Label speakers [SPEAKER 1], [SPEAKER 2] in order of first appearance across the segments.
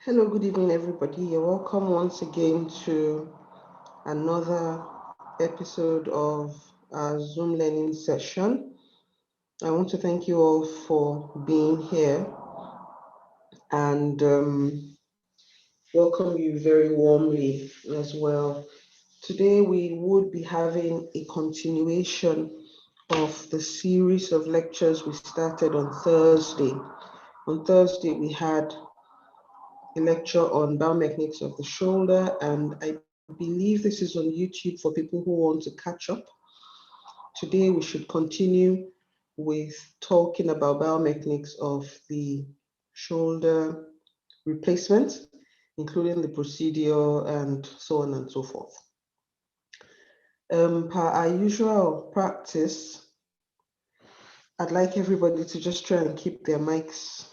[SPEAKER 1] Hello, good evening, everybody. You're welcome once again to another episode of our Zoom learning session. I want to thank you all for being here and welcome you very warmly as well. Today, we would be having a continuation of the series of lectures we started on Thursday. On Thursday, we had a lecture on biomechanics of the shoulder, and I believe this is on YouTube for people who want to catch up. Today we should continue with talking about biomechanics of the shoulder replacement, including the procedure and so on and so forth. Per our usual practice, I'd like everybody to just try and keep their mics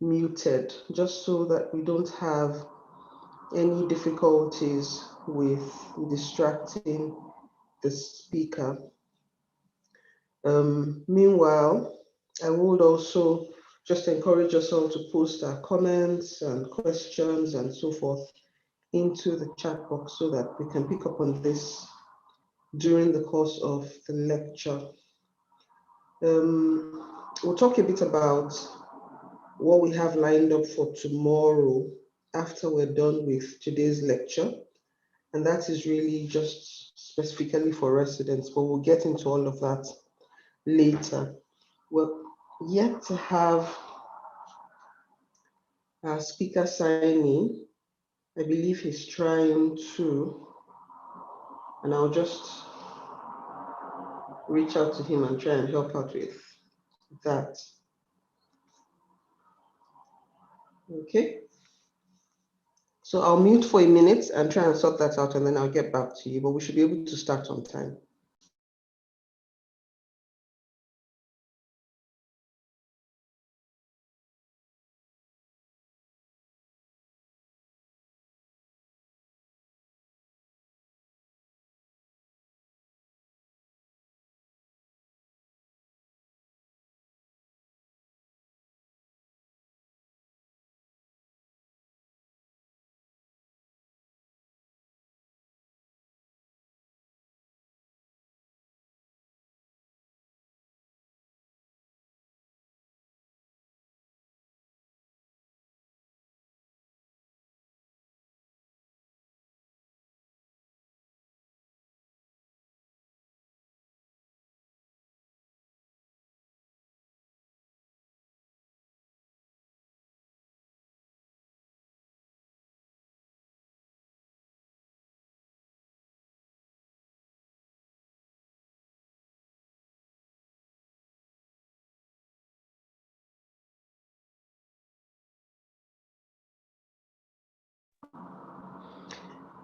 [SPEAKER 1] muted, just so that we don't have any difficulties with distracting the speaker. Meanwhile, I would also just encourage us all to post our comments and questions and so forth into the chat box so that we can pick up on this during the course of the lecture. We'll talk a bit about what we have lined up for tomorrow after we're done with today's lecture. And that is really just specifically for residents, but we'll get into all of that later. We're yet to have our speaker sign in. I believe he's trying to, and I'll just reach out to him and try and help out with that. Okay. So I'll mute for a minute and try and sort that out, and then I'll get back to you, but we should be able to start on time.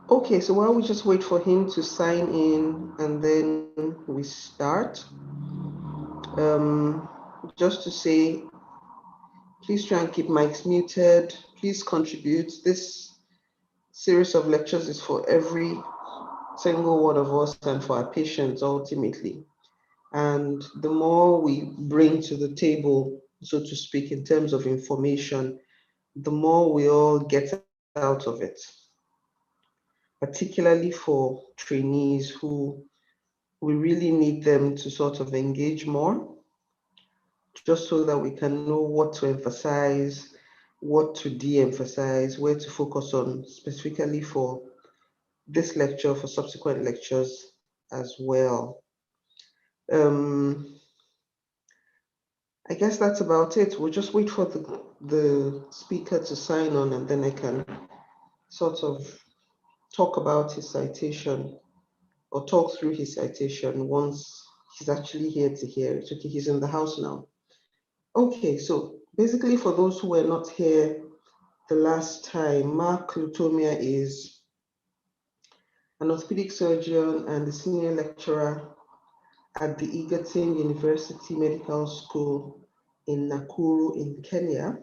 [SPEAKER 1] Okay, so while we just wait for him to sign in and then we start, just to say, please try and keep mics muted. Please contribute. This series of lectures is for every single one of us and for our patients ultimately. And the more we bring to the table, so to speak, in terms of information, the more we all get out of it, particularly for trainees who we really need them to sort of engage more, just so that we can know what to emphasize, what to de-emphasize, where to focus on specifically for this lecture, for subsequent lectures as well. I guess that's about it. We'll just wait for the speaker to sign on, and then I can sort of talk about his citation or talk through his citation once he's actually here to hear it. Okay, he's in the house now. Okay, so basically for those who were not here the last time, Mark Lutomia is an orthopedic surgeon and a senior lecturer at the Egerton University Medical School in Nakuru in Kenya.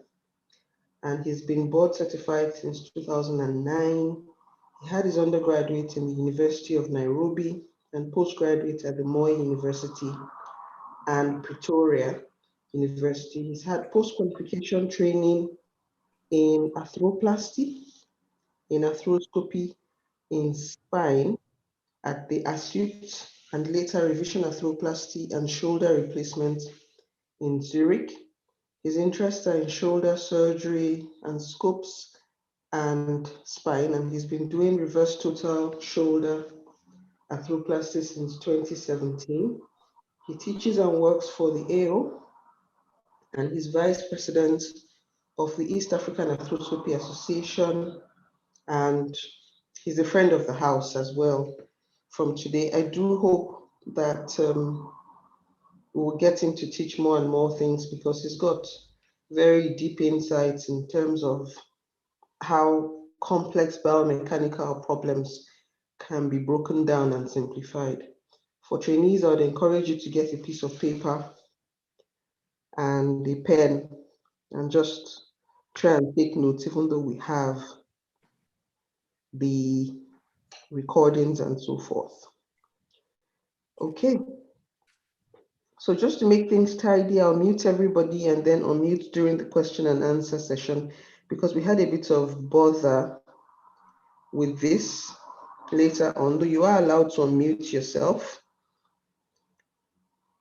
[SPEAKER 1] And he's been board certified since 2009. He had his undergraduate in the University of Nairobi and postgraduate at the Moi University and Pretoria University. He's had post-qualification training in arthroplasty, in arthroscopy, in spine, at the acute and later revision arthroplasty and shoulder replacement in Zurich. His interests are in shoulder surgery and scopes and spine, and he's been doing reverse total shoulder arthroplasty since 2017. He teaches and works for the AO, and he's vice president of the East African Arthroscopy Association, and he's a friend of the house as well from today. I do hope that we'll get him to teach more and more things, because he's got very deep insights in terms of how complex biomechanical problems can be broken down and simplified. For trainees, I would encourage you to get a piece of paper and a pen and just try and take notes, even though we have the recordings and so forth. Okay. So just to make things tidy, I'll mute everybody and then unmute during the question and answer session, because we had a bit of bother with this later on, though you are allowed to unmute yourself,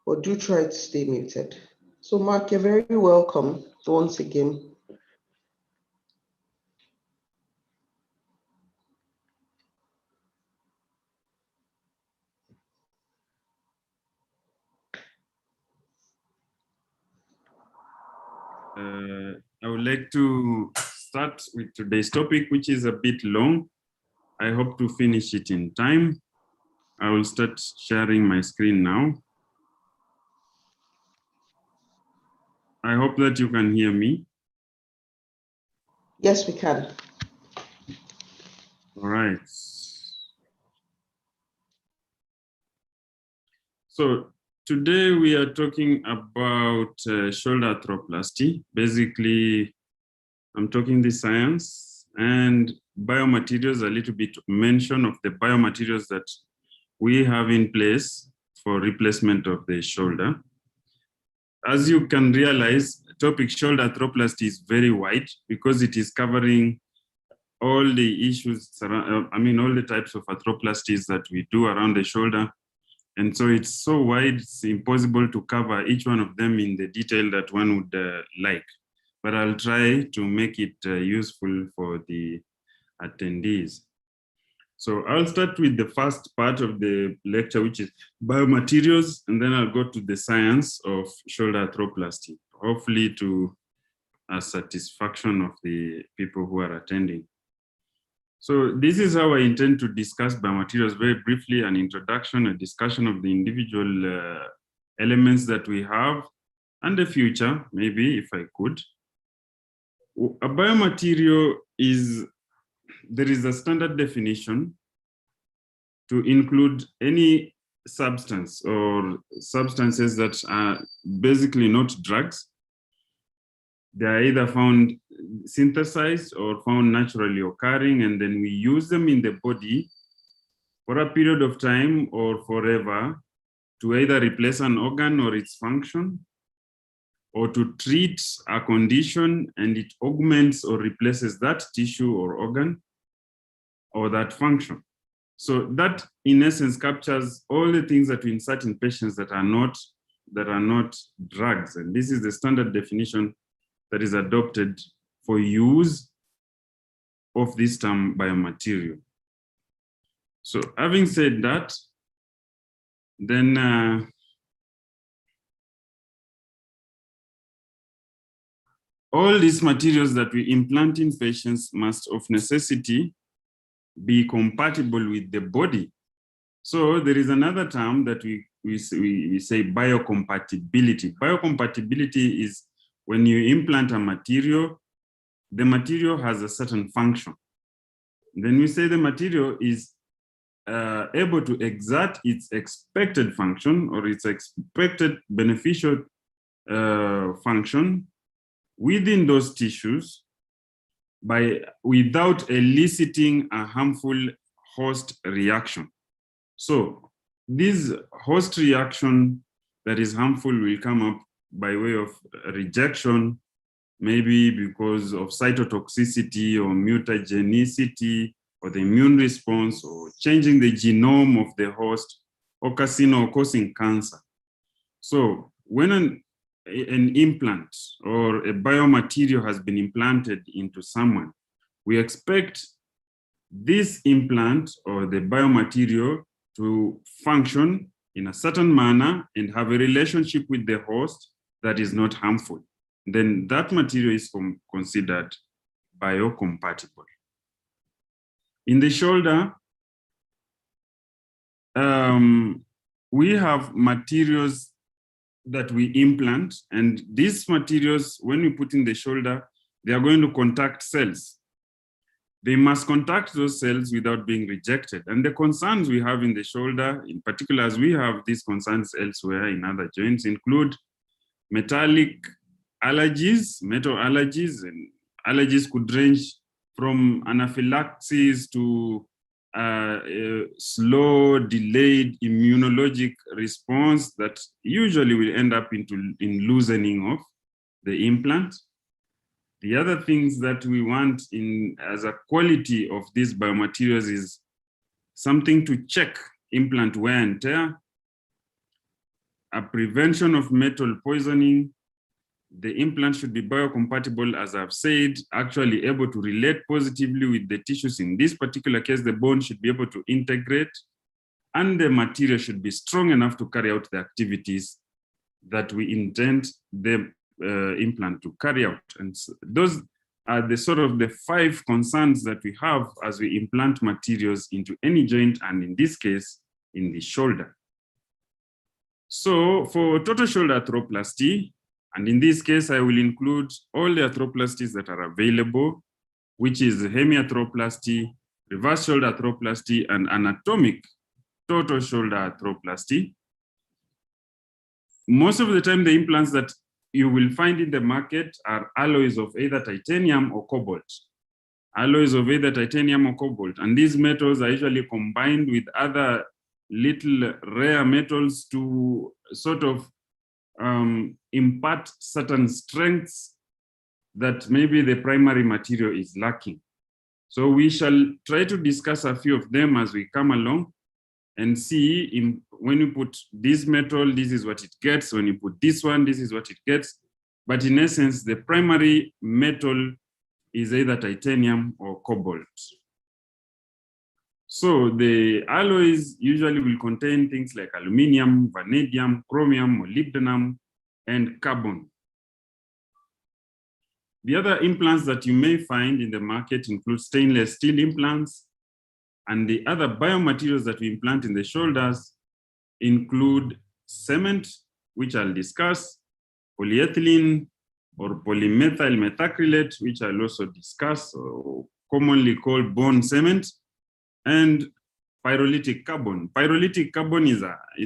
[SPEAKER 1] but do try to stay muted. So Mark, you're very welcome once again.
[SPEAKER 2] I would like to start with today's topic, which is a bit long. I hope to finish it in time. I will start sharing my screen now. I hope that you can hear me.
[SPEAKER 1] Yes, we can.
[SPEAKER 2] All right. So today we are talking about shoulder arthroplasty. Basically, I'm talking the science and biomaterials, a little bit mention of the biomaterials that we have in place for replacement of the shoulder. As you can realize, topic shoulder arthroplasty is very wide because it is covering all the issues, all the types of arthroplasties that we do around the shoulder. And so it's so wide, it's impossible to cover each one of them in the detail that one would like. But I'll try to make it useful for the attendees. So I'll start with the first part of the lecture, which is biomaterials, and then I'll go to the science of shoulder arthroplasty, hopefully to a satisfaction of the people who are attending. So this is how I intend to discuss biomaterials very briefly, an introduction, a discussion of the individual elements that we have, and the future, maybe, if I could. A biomaterial there is a standard definition to include any substance or substances that are basically not drugs. They are either found synthesized or found naturally occurring, and then we use them in the body for a period of time or forever to either replace an organ or its function, or to treat a condition and it augments or replaces that tissue or organ or that function. So that, in essence, captures all the things that we insert in patients that are not drugs. And this is the standard definition that is adopted for use of this term biomaterial. So having said that, then all these materials that we implant in patients must of necessity be compatible with the body. So there is another term that we say biocompatibility. Biocompatibility is when you implant a material, the material has a certain function. Then we say the material is able to exert its expected function or its expected beneficial function within those tissues without eliciting a harmful host reaction. So this host reaction that is harmful will come up by way of rejection maybe because of cytotoxicity or mutagenicity or the immune response or changing the genome of the host or causing cancer. So when an implant or a biomaterial has been implanted into someone, we expect this implant or the biomaterial to function in a certain manner and have a relationship with the host that is not harmful. Then that material is considered biocompatible. In the shoulder, we have materials that we implant, and these materials, when we put in the shoulder, they are going to contact cells. They must contact those cells without being rejected. And the concerns we have in the shoulder, in particular, as we have these concerns elsewhere in other joints, include metallic allergies, metal allergies, and allergies could range from anaphylaxis to slow, delayed immunologic response that usually will end up in loosening of the implant. The other things that we want as a quality of these biomaterials is something to check implant wear and tear, a prevention of metal poisoning. The implant should be biocompatible, as I've said, actually able to relate positively with the tissues. In this particular case, the bone should be able to integrate, and the material should be strong enough to carry out the activities that we intend the implant to carry out. And those are the sort of the 5 concerns that we have as we implant materials into any joint, and in this case, in the shoulder. So for total shoulder arthroplasty, and in this case, I will include all the arthroplasties that are available, which is hemiarthroplasty, reverse shoulder arthroplasty, and anatomic total shoulder arthroplasty. Most of the time, the implants that you will find in the market are alloys of either titanium or cobalt. Alloys of either titanium or cobalt. And these metals are usually combined with other little rare metals to sort of impart certain strengths that maybe the primary material is lacking. So we shall try to discuss a few of them as we come along and see when you put this metal, this is what it gets. When you put this one, this is what it gets. But in essence, the primary metal is either titanium or cobalt. So the alloys usually will contain things like aluminum, vanadium, chromium, molybdenum, and carbon. The other implants that you may find in the market include stainless steel implants, and the other biomaterials that we implant in the shoulders include cement, which I'll discuss, polyethylene or polymethyl methacrylate, which I'll also discuss, or commonly called bone cement, and pyrolytic carbon. Pyrolytic carbon is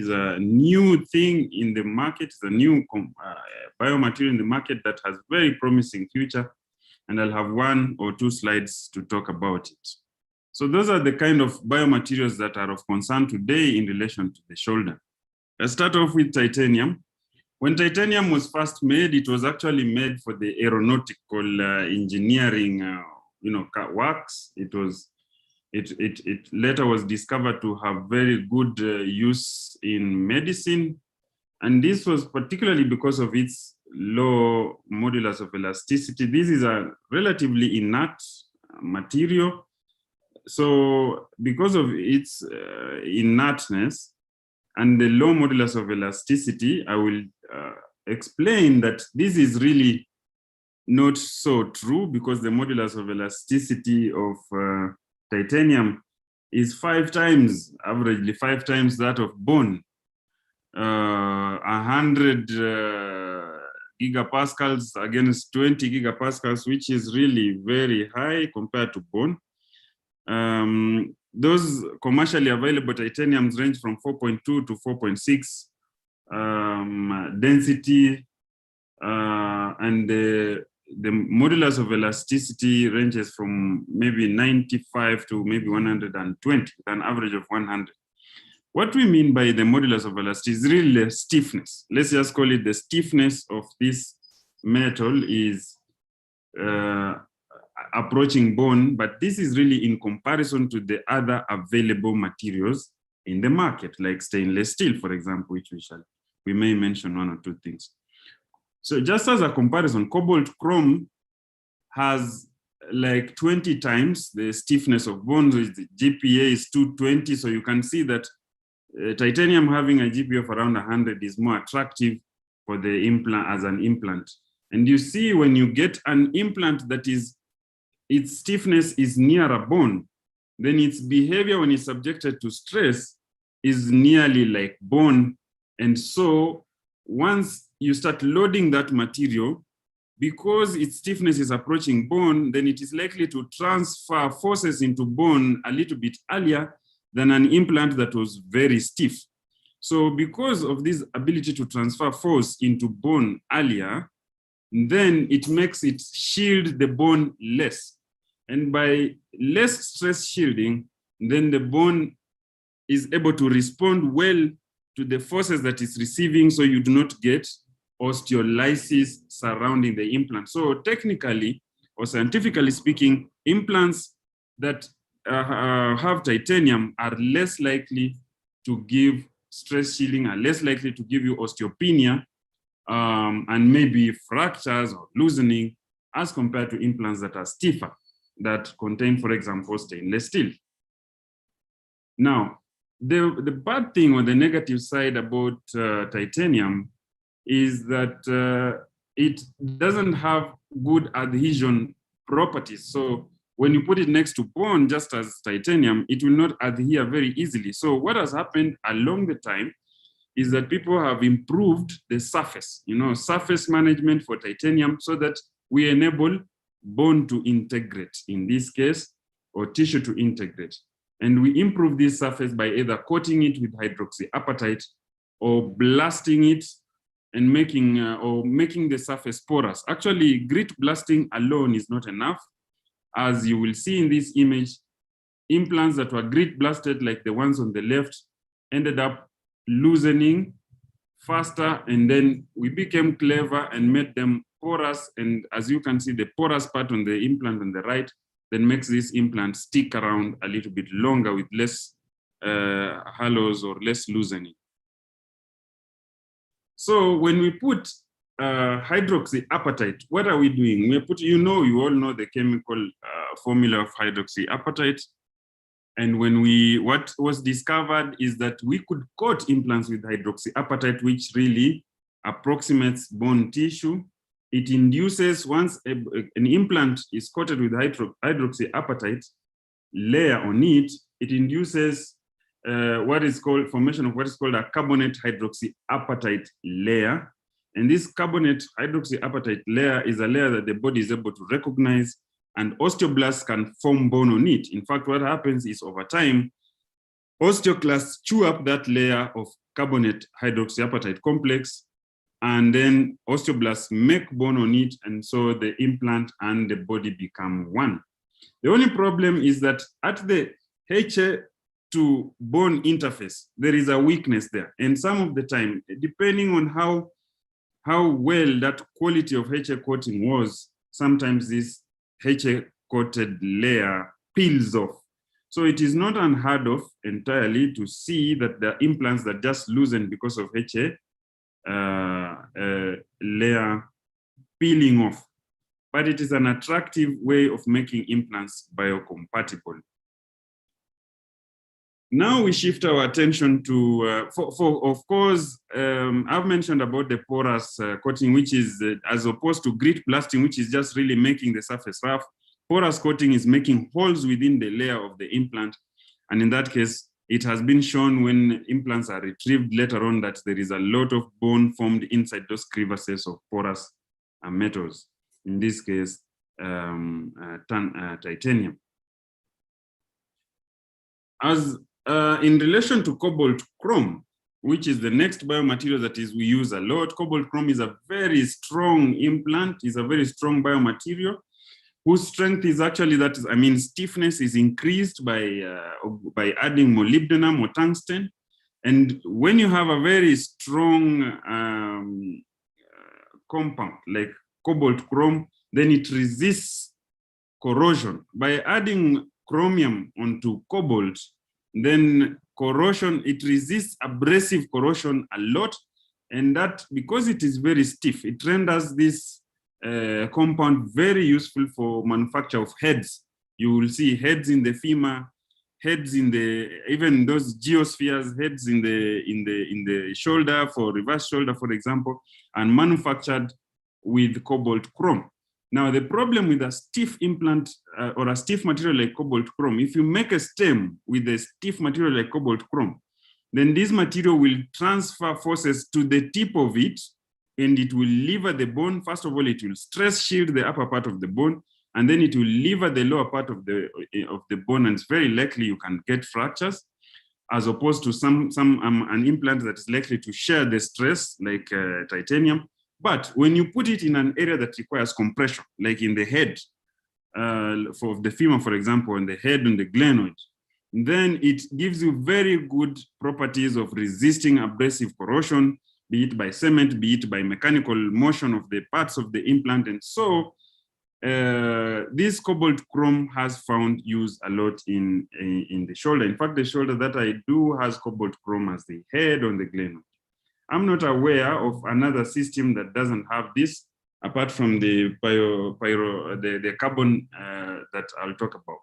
[SPEAKER 2] a new thing in the market. It's a new biomaterial in the market that has very promising future, and I'll have 1 or 2 slides to talk about it. So those are the kind of biomaterials that are of concern today in relation to the shoulder. Let's start off with titanium. When titanium was first made, it was actually made for the aeronautical engineering works. It later was discovered to have very good use in medicine. And this was particularly because of its low modulus of elasticity. This is a relatively inert material. So because of its inertness and the low modulus of elasticity, I will explain that this is really not so true, because the modulus of elasticity of titanium is 5 times, averagely 5 times that of bone. 100 gigapascals against 20 gigapascals, which is really very high compared to bone. Those commercially available titaniums range from 4.2 to 4.6 density, and the modulus of elasticity ranges from maybe 95 to maybe 120, with an average of 100. What we mean by the modulus of elasticity is really the stiffness. Let's just call it the stiffness of this metal is approaching bone, but this is really in comparison to the other available materials in the market, like stainless steel, for example, which we may mention one or two things. So just as a comparison, cobalt chrome has like 20 times the stiffness of bone. The GPA is 220, so you can see that titanium having a GPA of around 100 is more attractive for the implant as an implant. And you see when you get an implant that is, its stiffness is near a bone, then its behavior when it's subjected to stress is nearly like bone. And so once you start loading that material, because its stiffness is approaching bone, then it is likely to transfer forces into bone a little bit earlier than an implant that was very stiff. So because of this ability to transfer force into bone earlier, then it makes it shield the bone less. And by less stress shielding, then the bone is able to respond well to the forces that it's receiving, so you do not get osteolysis surrounding the implant. So technically or scientifically speaking, implants that have titanium are less likely to give stress shielding, are less likely to give you osteopenia and maybe fractures or loosening as compared to implants that are stiffer, that contain, for example, stainless steel. Now, the bad thing or the negative side about titanium is that it doesn't have good adhesion properties. So when you put it next to bone, just as titanium, it will not adhere very easily. So what has happened along the time is that people have improved the surface, surface management for titanium, so that we enable bone to integrate in this case, or tissue to integrate. And we improve this surface by either coating it with hydroxyapatite or blasting it and making the surface porous. Actually, grit blasting alone is not enough. As you will see in this image, implants that were grit blasted, like the ones on the left, ended up loosening faster, and then we became clever and made them porous. And as you can see, the porous part on the implant on the right then makes this implant stick around a little bit longer with less halos or less loosening. So when we put hydroxyapatite, what are we doing? We put, you all know the chemical formula of hydroxyapatite. And what was discovered is that we could coat implants with hydroxyapatite, which really approximates bone tissue. It induces, once an implant is coated with hydroxyapatite layer on it, it induces formation of what is called a carbonate hydroxyapatite layer. And this carbonate hydroxyapatite layer is a layer that the body is able to recognize, and osteoblasts can form bone on it. In fact, what happens is over time, osteoclasts chew up that layer of carbonate hydroxyapatite complex, and then osteoblasts make bone on it, and so the implant and the body become one. The only problem is that at the HA to bone interface, there is a weakness there. And some of the time, depending on how well that quality of HA coating was, sometimes this HA coated layer peels off. So it is not unheard of entirely to see that there are implants that just loosen because of HA layer peeling off. But it is an attractive way of making implants biocompatible. Now we shift our attention to, of course, I've mentioned about the porous coating, which is as opposed to grit blasting, which is just really making the surface rough. Porous coating is making holes within the layer of the implant. And in that case, it has been shown when implants are retrieved later on that there is a lot of bone formed inside those crevices of porous metals. In this case, titanium. As in relation to cobalt chrome, which is the next biomaterial that we use a lot, cobalt chrome is a very strong implant, is a very strong biomaterial, whose strength is actually stiffness is increased by adding molybdenum or tungsten. And when you have a very strong compound like cobalt chrome, then it resists corrosion. By adding chromium onto cobalt, then corrosion, it resists abrasive corrosion a lot. And that, because it is very stiff, it renders this compound very useful for manufacture of heads. You will see heads in the femur, heads in the, even those geospheres, heads in the shoulder, for reverse shoulder, for example, and manufactured with cobalt chrome. Now, the problem with a stiff implant or a stiff material like cobalt chrome, if you make a stem with a stiff material like cobalt chrome, then this material will transfer forces to the tip of it, and it will lever the bone. First of all, it will stress shield the upper part of the bone, and then it will lever the lower part of the bone, and it's very likely you can get fractures, as opposed to an implant that is likely to share the stress, like titanium. But when you put it in an area that requires compression, like in the head, for the femur, for example, and the head and the glenoid, then it gives you very good properties of resisting abrasive corrosion, be it by cement, be it by mechanical motion of the parts of the implant. And so this cobalt chrome has found use a lot in the shoulder. In fact, the shoulder that I do has cobalt chrome as the head on the glenoid. I'm not aware of another system that doesn't have this, apart from the carbon that I'll talk about.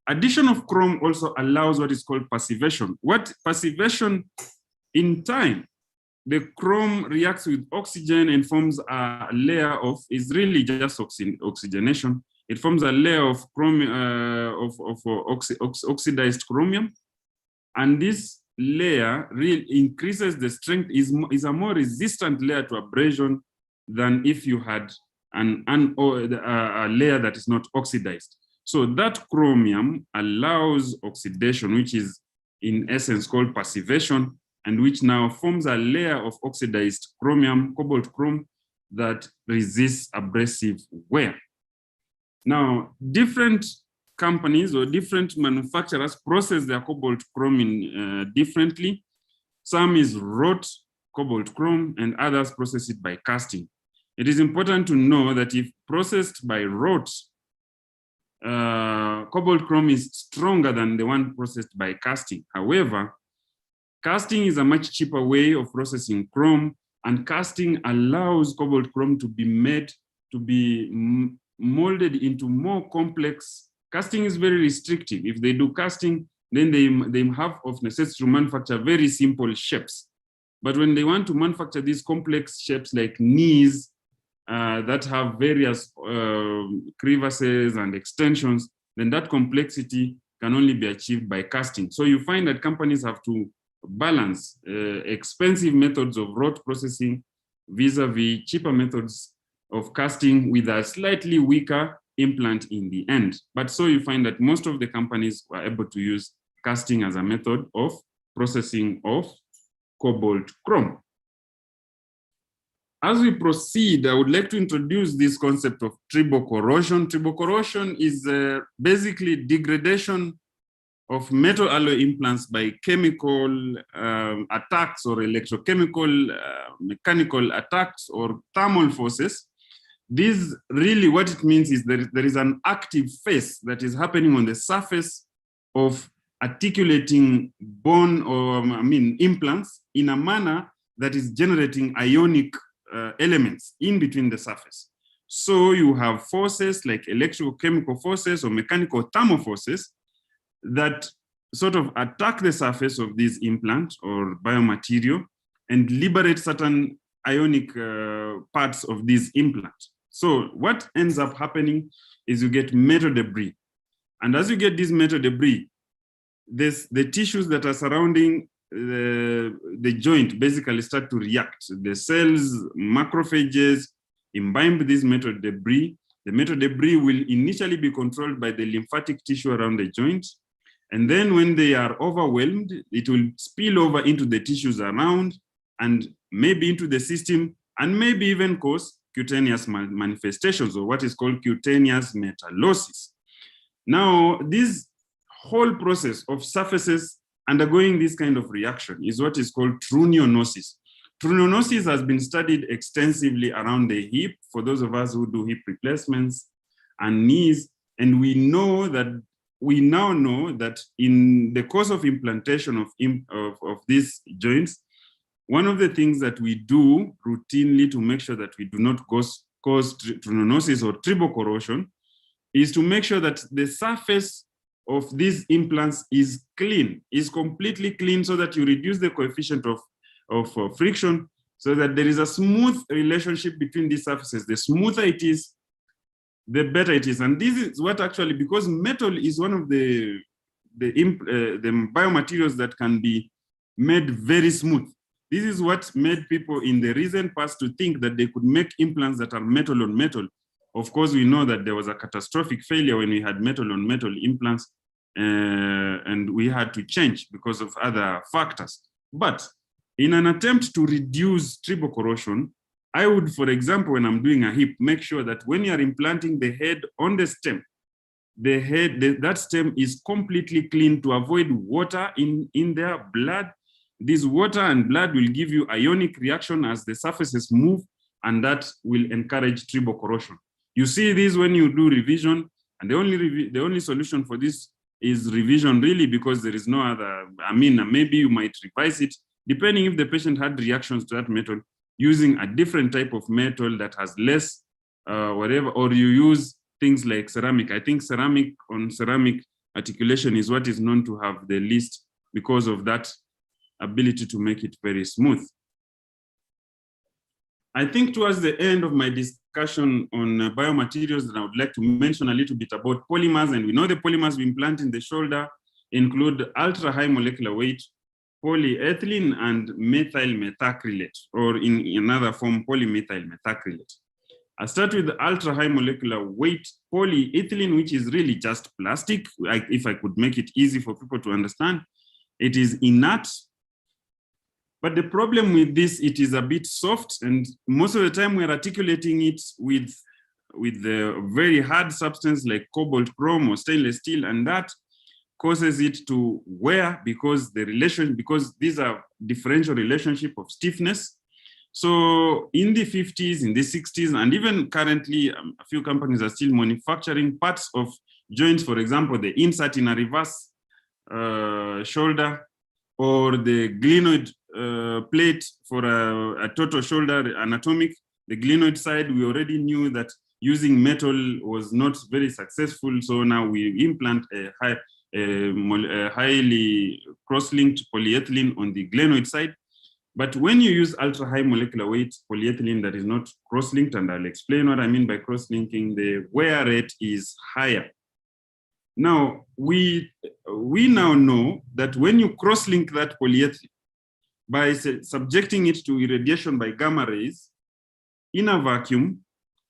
[SPEAKER 2] Addition of chrome also allows what is called passivation. What passivation? In time, the chrome reacts with oxygen and forms a layer of, is really just oxygenation. It forms a layer of oxidized chromium, and this layer really increases the strength, is a more resistant layer to abrasion than if you had a layer that is not oxidized. So that chromium allows oxidation, which is in essence called passivation, and which now forms a layer of oxidized chromium, cobalt chrome, that resists abrasive wear. Now, different companies or different manufacturers process their cobalt chrome differently. Some is wrought cobalt chrome, and others process it by casting. It is important to know that if processed by wrought, cobalt chrome is stronger than the one processed by casting. However, casting is a much cheaper way of processing chrome, and casting allows cobalt chrome to be made, to be molded into more complex. Casting is very restrictive. If they do casting, then they have of necessity to manufacture very simple shapes. But when they want to manufacture these complex shapes like knees that have various crevices and extensions, then that complexity can only be achieved by casting. So you find that companies have to balance expensive methods of wrought processing vis-a-vis cheaper methods of casting with a slightly weaker implant in the end. But so you find that most of the companies were able to use casting as a method of processing of cobalt chrome. As we proceed, I would like to introduce this concept of tribocorrosion. Tribocorrosion is basically degradation of metal alloy implants by chemical attacks or electrochemical, mechanical attacks or thermal forces. This really, what it means is that there is an active phase that is happening on the surface of articulating bone or implants in a manner that is generating ionic elements in between the surface. So you have forces like electrochemical forces or mechanical thermal forces that sort of attack the surface of this implant or biomaterial and liberate certain ionic parts of this implant. So what ends up happening is you get metal debris. And as you get this metal debris, the tissues that are surrounding the joint basically start to react. The cells, macrophages, imbibe this metal debris. The metal debris will initially be controlled by the lymphatic tissue around the joint. And then when they are overwhelmed, it will spill over into the tissues around and maybe into the system, and maybe even cause cutaneous manifestations, or what is called cutaneous metallosis. Now, this whole process of surfaces undergoing this kind of reaction is what is called trunionosis. True nosis has been studied extensively around the hip for those of us who do hip replacements and knees. And we now know that in the course of implantation of these joints, one of the things that we do routinely to make sure that we do not cause true nosis or tribal corrosion is to make sure that the surface of these implants is clean, is completely clean, so that you reduce the coefficient of friction, so that there is a smooth relationship between these surfaces. The smoother it is, the better it is. And this is what actually, because metal is one of the biomaterials that can be made very smooth. This is what made people in the recent past to think that they could make implants that are metal on metal. Of course, we know that there was a catastrophic failure when we had metal on metal implants, and we had to change because of other factors. But in an attempt to reduce tribal corrosion, I would, for example, when I'm doing a hip, make sure that when you're implanting the head on the stem, that stem is completely clean to avoid water in their blood. This water and blood will give you ionic reaction as the surfaces move, and that will encourage tribal corrosion. You see this when you do revision, and the only solution for this is revision, really, because there is no other. I mean, maybe you might revise it, depending if the patient had reactions to that metal, using a different type of metal that has less whatever, or you use things like ceramic. I think ceramic articulation is what is known to have the least, because of that ability to make it very smooth. I think towards the end of my discussion on biomaterials, that I would like to mention a little bit about polymers. And we know the polymers we implant in the shoulder include ultra high molecular weight polyethylene and methyl methacrylate, or in another form, polymethyl methacrylate. I start with the ultra high molecular weight polyethylene, which is really just plastic. If I could make it easy for people to understand, it is inert. But the problem with this, it is a bit soft, and most of the time we're articulating it with the very hard substance like cobalt chrome or stainless steel, and that causes it to wear because these are differential relationship of stiffness. So in the 50s, in the 60s, and even currently, a few companies are still manufacturing parts of joints, for example, the insert in a reverse shoulder, or the glenoid plate for a total shoulder anatomic. The glenoid side, we already knew that using metal was not very successful, so now we implant a highly cross-linked polyethylene on the glenoid side. But when you use ultra high molecular weight polyethylene that is not cross-linked, and I'll explain what I mean by cross-linking, the wear rate is higher. Now, we now know that when you cross-link that polyethylene by subjecting it to irradiation by gamma rays in a vacuum,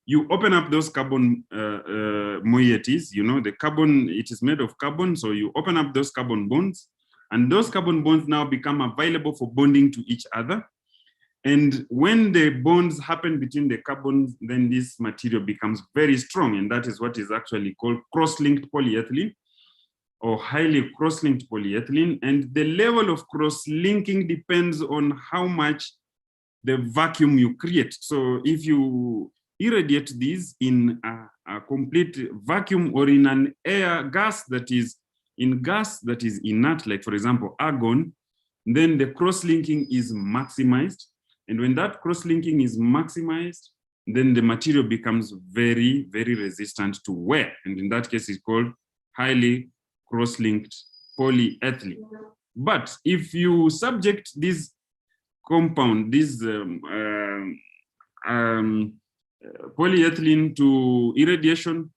[SPEAKER 2] you open up those carbon moieties. You know, the carbon, it is made of carbon, so you open up those carbon bonds, and those carbon bonds now become available for bonding to each other. And when the bonds happen between the carbons, then this material becomes very strong, and that is what is actually called cross-linked polyethylene, or highly cross-linked polyethylene. And the level of cross-linking depends on how much the vacuum you create. So if you irradiate these in a complete vacuum, or in an gas that is inert, like for example argon, then the cross-linking is maximized. And when that cross-linking is maximized, then the material becomes very, very resistant to wear. And in that case, it's called highly cross-linked polyethylene. But if you subject this compound, this polyethylene to irradiation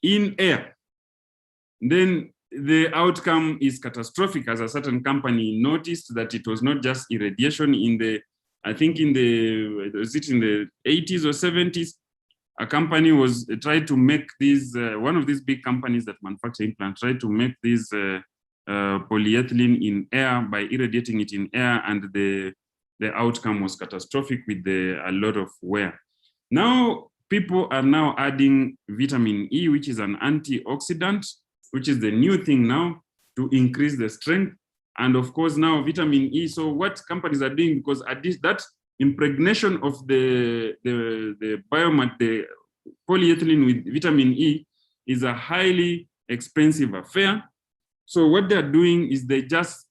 [SPEAKER 2] in air, then the outcome is catastrophic, as a certain company noticed that it was not just irradiation. I think in the 80s or 70s, a company was tried to make these, one of these big companies that manufacture implants tried to make this polyethylene in air by irradiating it in air, and the outcome was catastrophic with a lot of wear. Now, people are now adding vitamin E, which is an antioxidant, which is the new thing now, to increase the strength. And of course, now vitamin E. So what companies are doing, because at this, that impregnation of the polyethylene with vitamin E is a highly expensive affair. So what they're doing is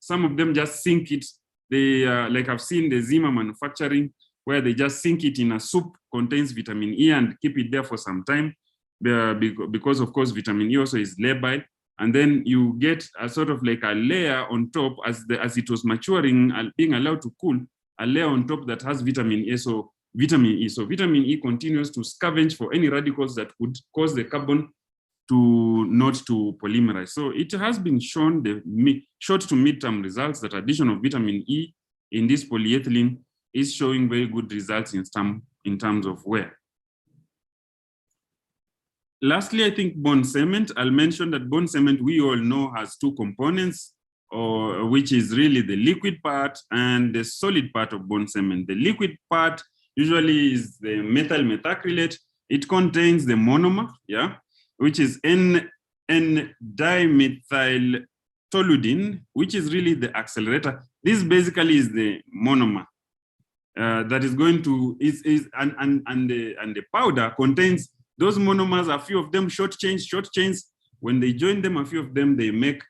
[SPEAKER 2] some of them just sink it. They like I've seen the Zima manufacturing, where they just sink it in a soup contains vitamin E and keep it there for some time, because of course vitamin E also is labile, and then you get a sort of like a layer on top as it was maturing, being allowed to cool, a layer on top that has vitamin E. So vitamin E continues to scavenge for any radicals that could cause the carbon not to polymerize. So it has been shown the short to mid-term results that addition of vitamin E in this polyethylene is showing very good results in terms of wear. Lastly, I think bone cement. I'll mention that bone cement, we all know, has two components, which is really the liquid part and the solid part of bone cement. The liquid part usually is the methyl methacrylate. It contains the monomer, which is N-dimethyltoluidine, which is really the accelerator. This basically is the monomer that is going to and the powder contains those monomers. A few of them short chains. When they join them, a few of them they make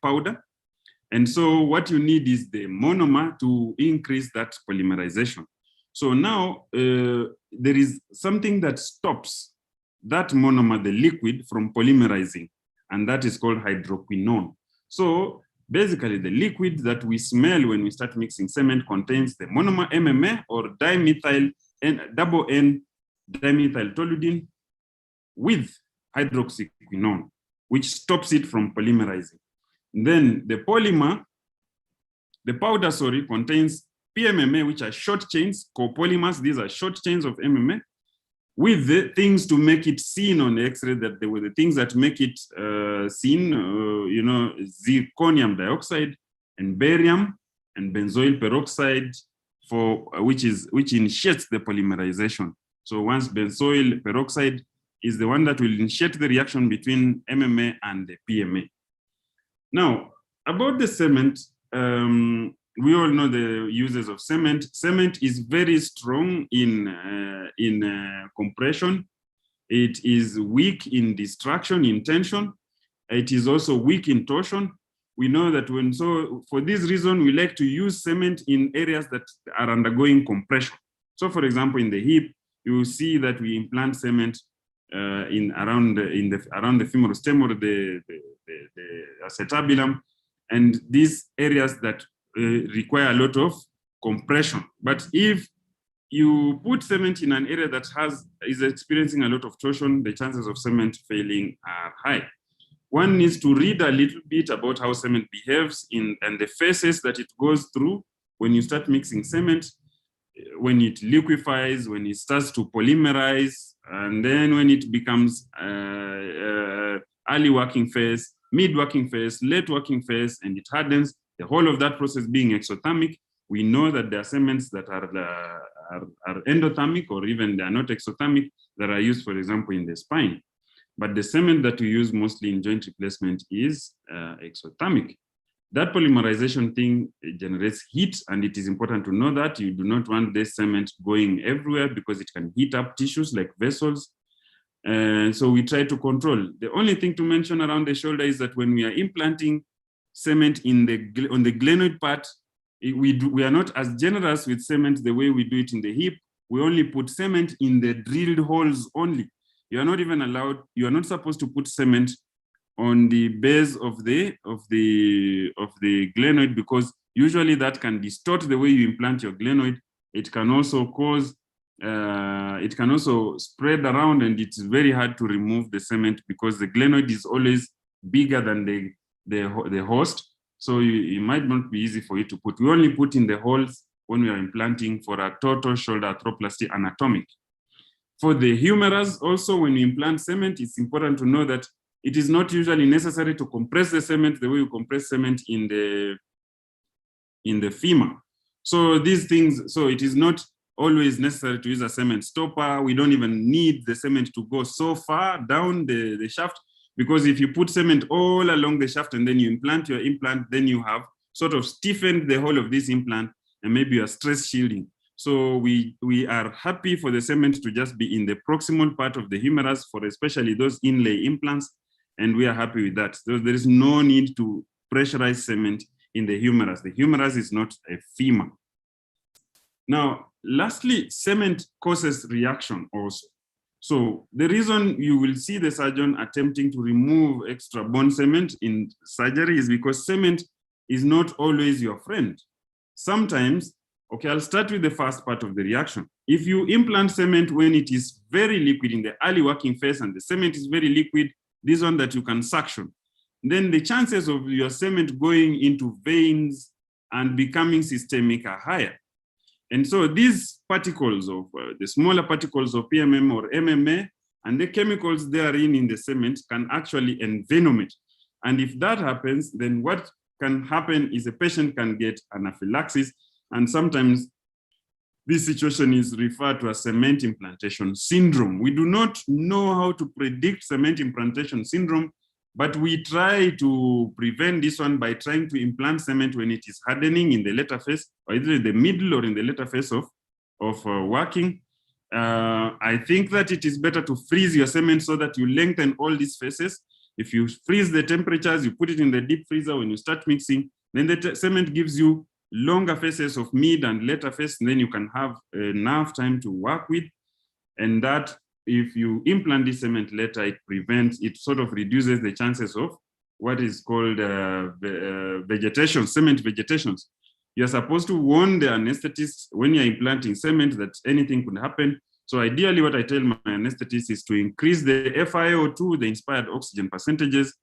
[SPEAKER 2] powder. And so what you need is the monomer to increase that polymerization. So now there is something that stops that monomer, the liquid, from polymerizing, and that is called hydroquinone. So basically the liquid that we smell when we start mixing cement contains the monomer MMA, or double N dimethyltoluidine, with hydroxyquinone, which stops it from polymerizing. Then the powder, contains PMMA, which are short chains, copolymers. These are short chains of MMA, with the things to make it seen on the X-ray, that they were the things that make it seen, zirconium dioxide and barium and benzoyl peroxide, which initiates the polymerization. So once benzoyl peroxide is the one that will initiate the reaction between MMA and the PMA. Now, about the cement, we all know the uses of cement. Cement is very strong in compression. It is weak in distraction, in tension. It is also weak in torsion. We know that for this reason, we like to use cement in areas that are undergoing compression. So for example, in the hip, you will see that we implant cement around the femoral stem, or the acetabulum, and these areas that require a lot of compression. But if you put cement in an area that is experiencing a lot of torsion, the chances of cement failing are high. One needs to read a little bit about how cement behaves and the phases that it goes through when you start mixing cement, when it liquefies, when it starts to polymerize, and then when it becomes early working phase, mid working phase, late working phase, and it hardens. The whole of that process being exothermic. We know that there are cements that are endothermic, or even they are not exothermic, that are used, for example, in the spine. But the cement that we use mostly in joint replacement is exothermic. That polymerization thing generates heat, and it is important to know that you do not want this cement going everywhere, because it can heat up tissues like vessels. And so we try to control. The only thing to mention around the shoulder is that when we are implanting cement on the glenoid part, we are not as generous with cement the way we do it in the hip. We only put cement in the drilled holes only. You are not even allowed, you are not supposed to put cement on the base of the glenoid, because usually that can distort the way you implant your glenoid. It can also cause, it can also spread around, and it's very hard to remove the cement because the glenoid is always bigger than the host. So it might not be easy for you to put. We only put in the holes when we are implanting for a total shoulder arthroplasty anatomic. For the humerus also, when you implant cement, it's important to know that it is not usually necessary to compress the cement the way you compress cement in the femur. So these things, so it is not always necessary to use a cement stopper. We don't even need the cement to go so far down the shaft, because if you put cement all along the shaft and then you implant your implant, then you have sort of stiffened the whole of this implant. and maybe you are stress shielding. So we are happy for the cement to just be in the proximal part of the humerus for especially those inlay implants, and we are happy with that. So there is no need to pressurize cement in the humerus. The humerus is not a femur. Now, lastly, cement causes reaction also. So the reason you will see the surgeon attempting to remove extra bone cement in surgery is because cement is not always your friend. Sometimes, okay, I'll start with the first part of the reaction. If you implant cement when it is very liquid in the early working phase and the cement is very liquid, this one that you can suction, then the chances of your cement going into veins and becoming systemic are higher. And so these particles of the smaller particles of PMM or MMA and the chemicals therein in the cement can actually envenom it. And if that happens, then what can happen is a patient can get anaphylaxis, and sometimes this situation is referred to as cement implantation syndrome. We do not know how to predict cement implantation syndrome, but we try to prevent this one by trying to implant cement when it is hardening in the later phase, or either in the middle or in the later phase of working. I think that it is better to freeze your cement so that you lengthen all these phases. If you freeze the temperatures, you put it in the deep freezer when you start mixing, then the cement gives you longer phases of mid and later phase, and then you can have enough time to work with. And that if you implant this cement later, it sort of reduces the chances of what is called vegetation, cement vegetations. You're supposed to warn the anesthetist when you're implanting cement that anything could happen. So ideally what I tell my anesthetist is to increase the FiO2, the inspired oxygen percentages,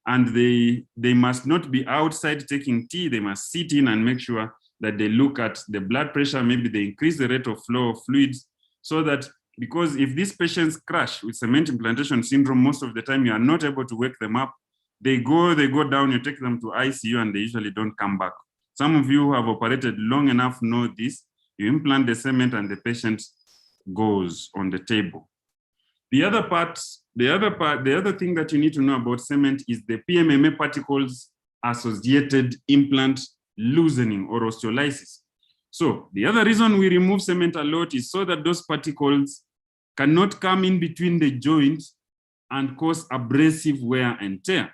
[SPEAKER 2] and they must not be outside taking tea. They must sit in and make sure that they look at the blood pressure, maybe they increase the rate of flow of fluids, so that, because if these patients crash with cement implantation syndrome, most of the time you are not able to wake them up. They go down, you take them to ICU, and they usually don't come back. Some of you who have operated long enough know this. You implant the cement and the patient goes on the table. The other thing that you need to know about cement is the PMMA particles associated implant loosening or osteolysis. So the other reason we remove cement a lot is so that those particles cannot come in between the joints and cause abrasive wear and tear.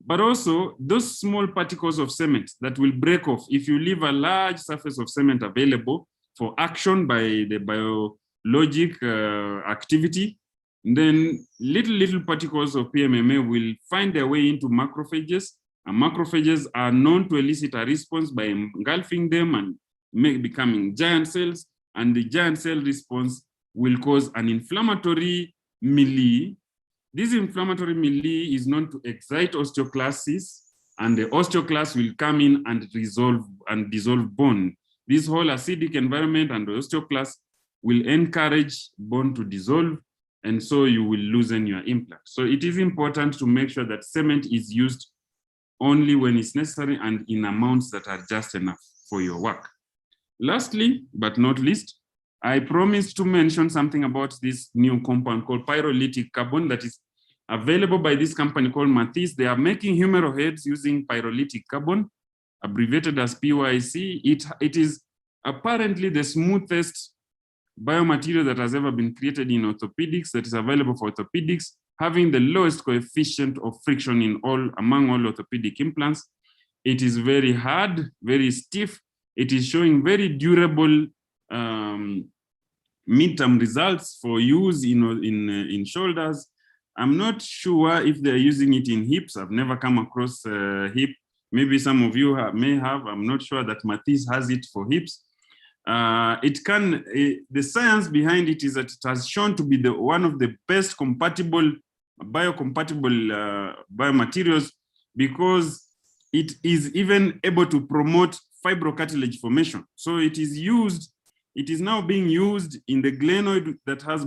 [SPEAKER 2] But also those small particles of cement that will break off if you leave a large surface of cement available for action by the biologic activity, then little particles of PMMA will find their way into macrophages, and macrophages are known to elicit a response by engulfing them and becoming giant cells, and the giant cell response will cause an inflammatory melee. This inflammatory melee is known to excite osteoclasts, and the osteoclast will come in and dissolve bone. This whole acidic environment and the osteoclast will encourage bone to dissolve, and so you will loosen your implant. So it is important to make sure that cement is used only when it's necessary and in amounts that are just enough for your work. Lastly, but not least, I promised to mention something about this new compound called pyrolytic carbon that is available by this company called Mathis. They are making humeral heads using pyrolytic carbon, abbreviated as PYC. It is apparently the smoothest biomaterial that has ever been created in orthopedics, that is available for orthopedics, having the lowest coefficient of friction among all orthopedic implants. It is very hard, very stiff. It is showing very durable midterm results for use in shoulders. I'm not sure if they're using it in hips. I've never come across hip. Maybe some of you may have. I'm not sure that Mathis has it for hips. The science behind it is that it has shown to be one of the best biocompatible biomaterials, because it is even able to promote fibrocartilage formation. So it is now being used in the glenoid that has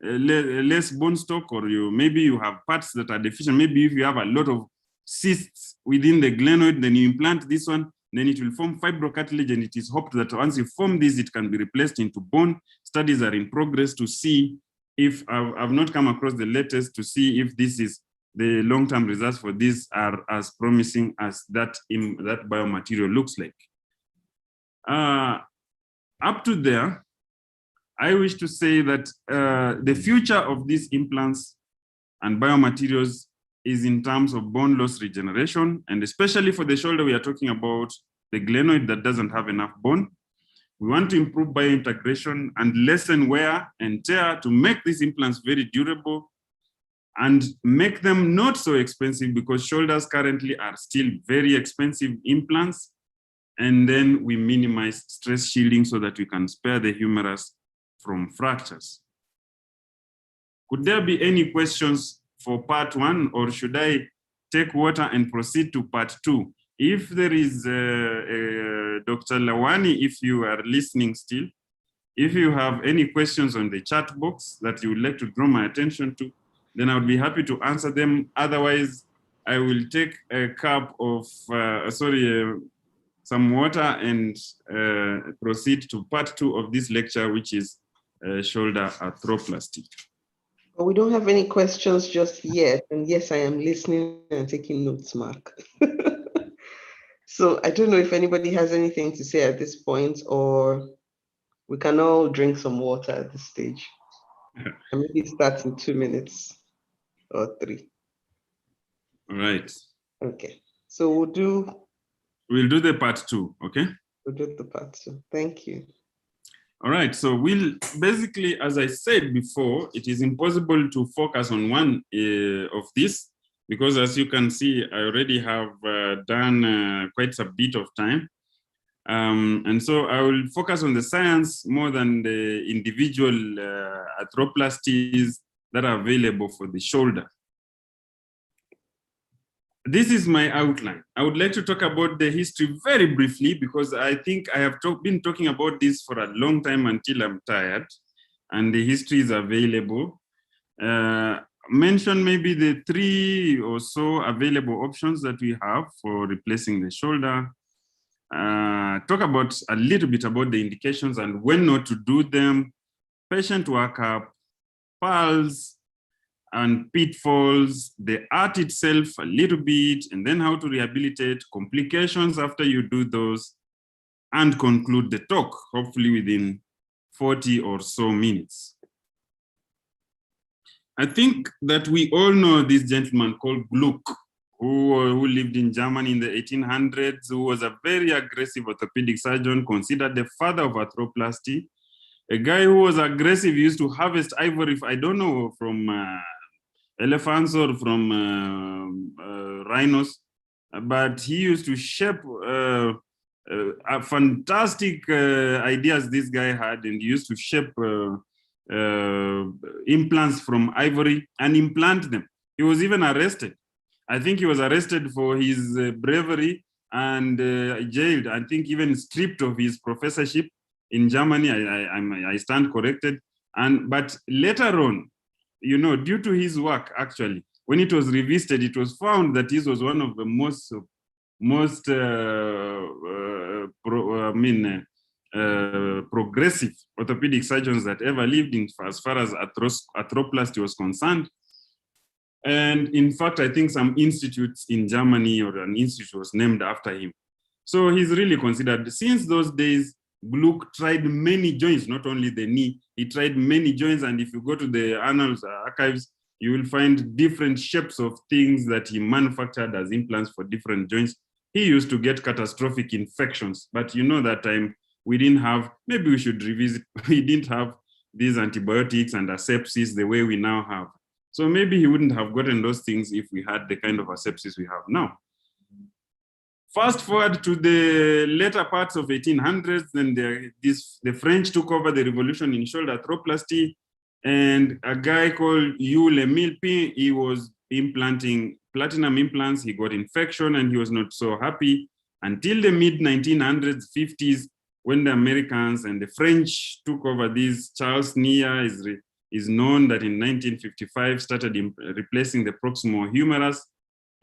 [SPEAKER 2] less bone stock, or maybe you have parts that are deficient. Maybe if you have a lot of cysts within the glenoid, then you implant this one, then it will form fibrocartilage, and it is hoped that once you form this, it can be replaced into bone. Studies are in progress to see if, I've not come across the latest, to see if the long-term results for this are as promising as that biomaterial looks like. Up to there, I wish to say that the future of these implants and biomaterials is in terms of bone loss regeneration, and especially for the shoulder, we are talking about the glenoid that doesn't have enough bone. We want to improve biointegration and lessen wear and tear to make these implants very durable and make them not so expensive, because shoulders currently are still very expensive implants. And then we minimize stress shielding so that we can spare the humerus from fractures. Could there be any questions for part 1, or should I take water and proceed to part 2? If there is Dr. Lawani, if you are listening still, if you have any questions on the chat box that you would like to draw my attention to, then I would be happy to answer them. Otherwise, I will take a cup of, some water and proceed to part 2 of this lecture, which is shoulder arthroplasty.
[SPEAKER 1] But we don't have any questions just yet. And yes, I am listening and taking notes, Mark. So I don't know if anybody has anything to say at this point, or we can all drink some water at this stage. And maybe start in 2 minutes or 3.
[SPEAKER 2] All right.
[SPEAKER 1] Okay. So we'll do
[SPEAKER 2] the part 2, okay?
[SPEAKER 1] We'll do the part 2. Thank you.
[SPEAKER 2] All right, so we'll basically, as I said before, it is impossible to focus on one of this, because as you can see, I already have done quite a bit of time. And so I will focus on the science more than the individual arthroplasties that are available for the shoulder. This is my outline. I would like to talk about the history very briefly, because I think I have been talking about this for a long time until I'm tired, and the history is available. Mention maybe the 3 or so available options that we have for replacing the shoulder. Talk about a little bit about the indications and when not to do them, patient workup, pulse, and pitfalls, the art itself a little bit, and then how to rehabilitate, complications after you do those, and conclude the talk, hopefully within 40 or so minutes. I think that we all know this gentleman called Gluck, who lived in Germany in the 1800s, who was a very aggressive orthopedic surgeon, considered the father of arthroplasty. A guy who was aggressive, used to harvest ivory, I don't know, from elephants or from rhinos, but he used to shape fantastic ideas this guy had, and he used to shape implants from ivory and implant them. He was even arrested. I think he was arrested for his bravery and jailed. I think even stripped of his professorship in Germany. I stand corrected. But later on, you know, due to his work, actually, when it was revisited, it was found that this was one of the most progressive orthopedic surgeons that ever lived, in as far as arthroplasty was concerned. And in fact, I think some institutes in Germany, or an institute, was named after him. So he's really considered. Since those days, Gluck tried many joints, not only the knee, he tried many joints. And if you go to the annals, archives, you will find different shapes of things that he manufactured as implants for different joints. He used to get catastrophic infections, but you know, that time we didn't have, maybe we should revisit, we didn't have these antibiotics and asepsis the way we now have. So maybe he wouldn't have gotten those things if we had the kind of asepsis we have now. Fast forward to the later parts of 1800s, then the French took over the revolution in shoulder arthroplasty, and a guy called Hugh Le Milpin, he was implanting platinum implants. He got infection and he was not so happy until the mid 1900s, 50s, when the Americans and the French took over these. Charles Neer is known that in 1955 started replacing the proximal humerus,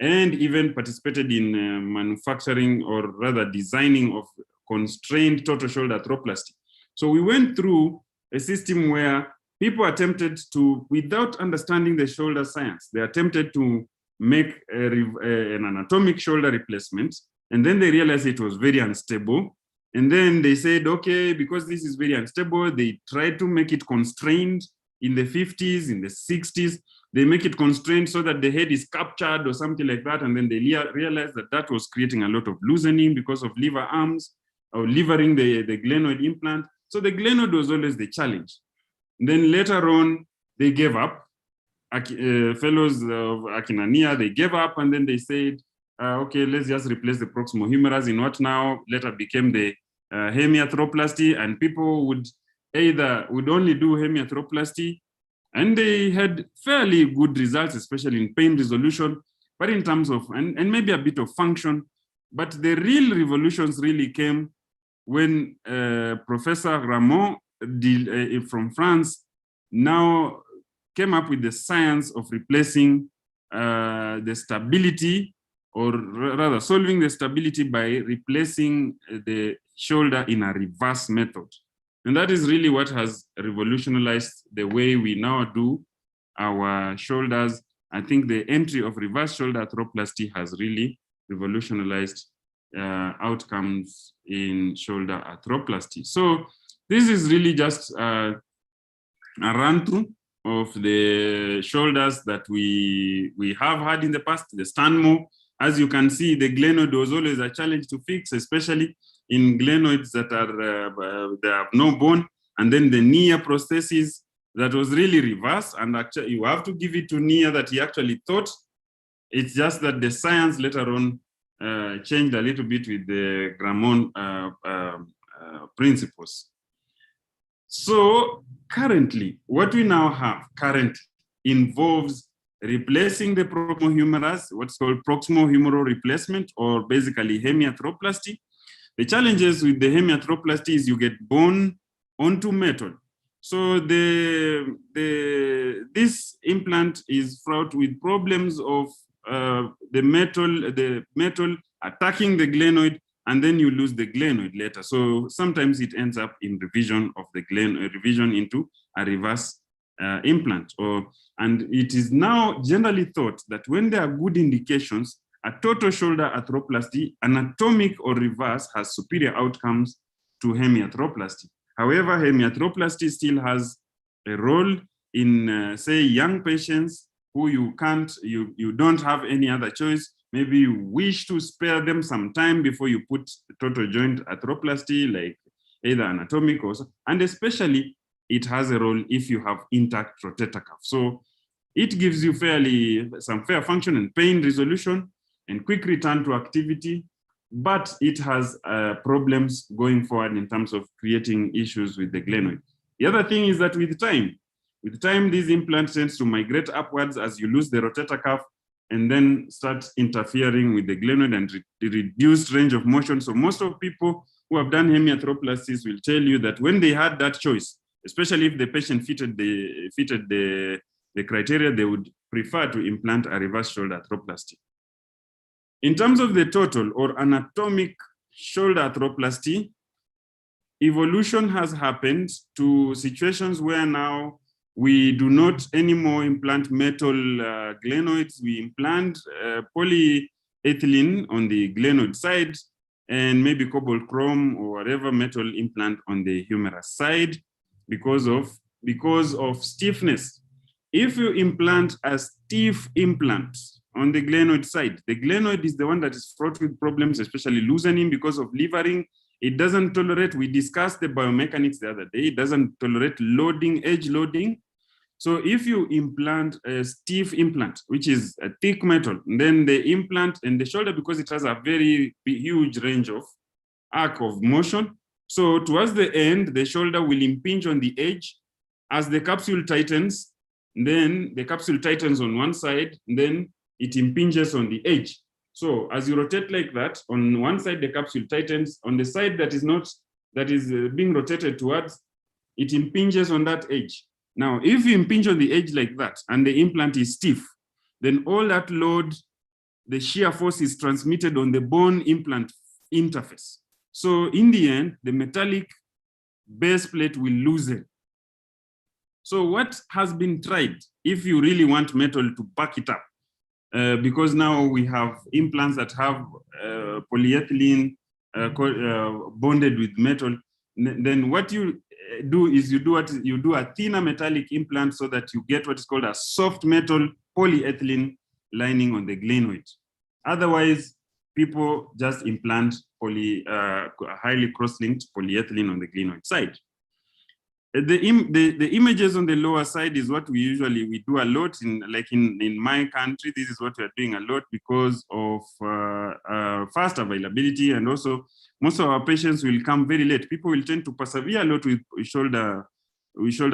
[SPEAKER 2] and even participated in manufacturing, or rather designing, of constrained total shoulder arthroplasty. So we went through a system where people attempted to, without understanding the shoulder science, they attempted to make an anatomic shoulder replacement, and then they realized it was very unstable. And then they said, okay, because this is very unstable, they tried to make it constrained in the 50s, in the 60s. They make it constrained so that the head is captured or something like that. And then they realized that that was creating a lot of loosening because of lever arms or levering the glenoid implant. So the glenoid was always the challenge. And then later on, they gave up. Fellows of Akinania, they gave up, and then they said, okay, let's just replace the proximal humerus in what now later became the hemiarthroplasty, and people would only do hemiarthroplasty, and they had fairly good results, especially in pain resolution, but in terms of, and maybe a bit of function. But the real revolutions really came when Professor Ramon from France now came up with the science of replacing the stability, or rather solving the stability by replacing the shoulder in a reverse method. And that is really what has revolutionized the way we now do our shoulders. I think the entry of reverse shoulder arthroplasty has really revolutionized outcomes in shoulder arthroplasty. So this is really just a run through of the shoulders that we have had in the past. The Stanmore, as you can see, the glenoid was always a challenge to fix, especially in glenoids that are they have no bone, and then the Nia prosthesis that was really reverse. And actually, you have to give it to Nia that he actually thought. It's just that the science later on changed a little bit with the Gramont principles. So currently, what we now have involves replacing the proximal humerus, what's called proximal humeral replacement, or basically hemiarthroplasty. The challenges with the hemiarthroplasty is you get bone onto metal. So this implant is fraught with problems of the metal attacking the glenoid, and then you lose the glenoid later. So sometimes it ends up in revision of the revision into a reverse implant. And it is now generally thought that when there are good indications, a total shoulder arthroplasty, anatomic or reverse, has superior outcomes to hemiarthroplasty. However, hemiarthroplasty still has a role in, say, young patients who you don't have any other choice. Maybe you wish to spare them some time before you put total joint arthroplasty, like either anatomic or so, and especially it has a role if you have intact rotator cuff. So it gives you some fair function and pain resolution and quick return to activity, but it has problems going forward in terms of creating issues with the glenoid. The other thing is that with time, these implants tend to migrate upwards as you lose the rotator cuff, and then start interfering with the glenoid and the reduced range of motion. So most of people who have done hemiarthroplasties will tell you that when they had that choice, especially if the patient fitted the criteria, they would prefer to implant a reverse shoulder arthroplasty. In terms of the total or anatomic shoulder arthroplasty, evolution has happened to situations where now we do not anymore implant metal glenoids. We implant polyethylene on the glenoid side, and maybe cobalt chrome or whatever metal implant on the humerus side because of stiffness. If you implant a stiff implant on the glenoid side, the glenoid is the one that is fraught with problems, especially loosening because of levering. It doesn't tolerate, we discussed the biomechanics the other day, it doesn't tolerate loading, edge loading. So if you implant a stiff implant, which is a thick metal, then the implant and the shoulder, because it has a very huge range of arc of motion, so towards the end, the shoulder will impinge on the edge. As the capsule tightens, then the capsule tightens on one side, then it impinges on the edge. So as you rotate like that, on one side the capsule tightens, on the side that is being rotated towards, it impinges on that edge. Now, if you impinge on the edge like that and the implant is stiff, then all that load, the shear force, is transmitted on the bone implant interface. So in the end, the metallic base plate will loosen. So what has been tried, if you really want metal to back it up, because now we have implants that have polyethylene bonded with metal. Then what you do is you do a thinner metallic implant so that you get what is called a soft metal polyethylene lining on the glenoid. Otherwise, people just implant highly cross-linked polyethylene on the glenoid side. The images on the lower side is what we do a lot in my country. This is what we are doing a lot because of fast availability, and also most of our patients will come very late. People will tend to persevere a lot with shoulder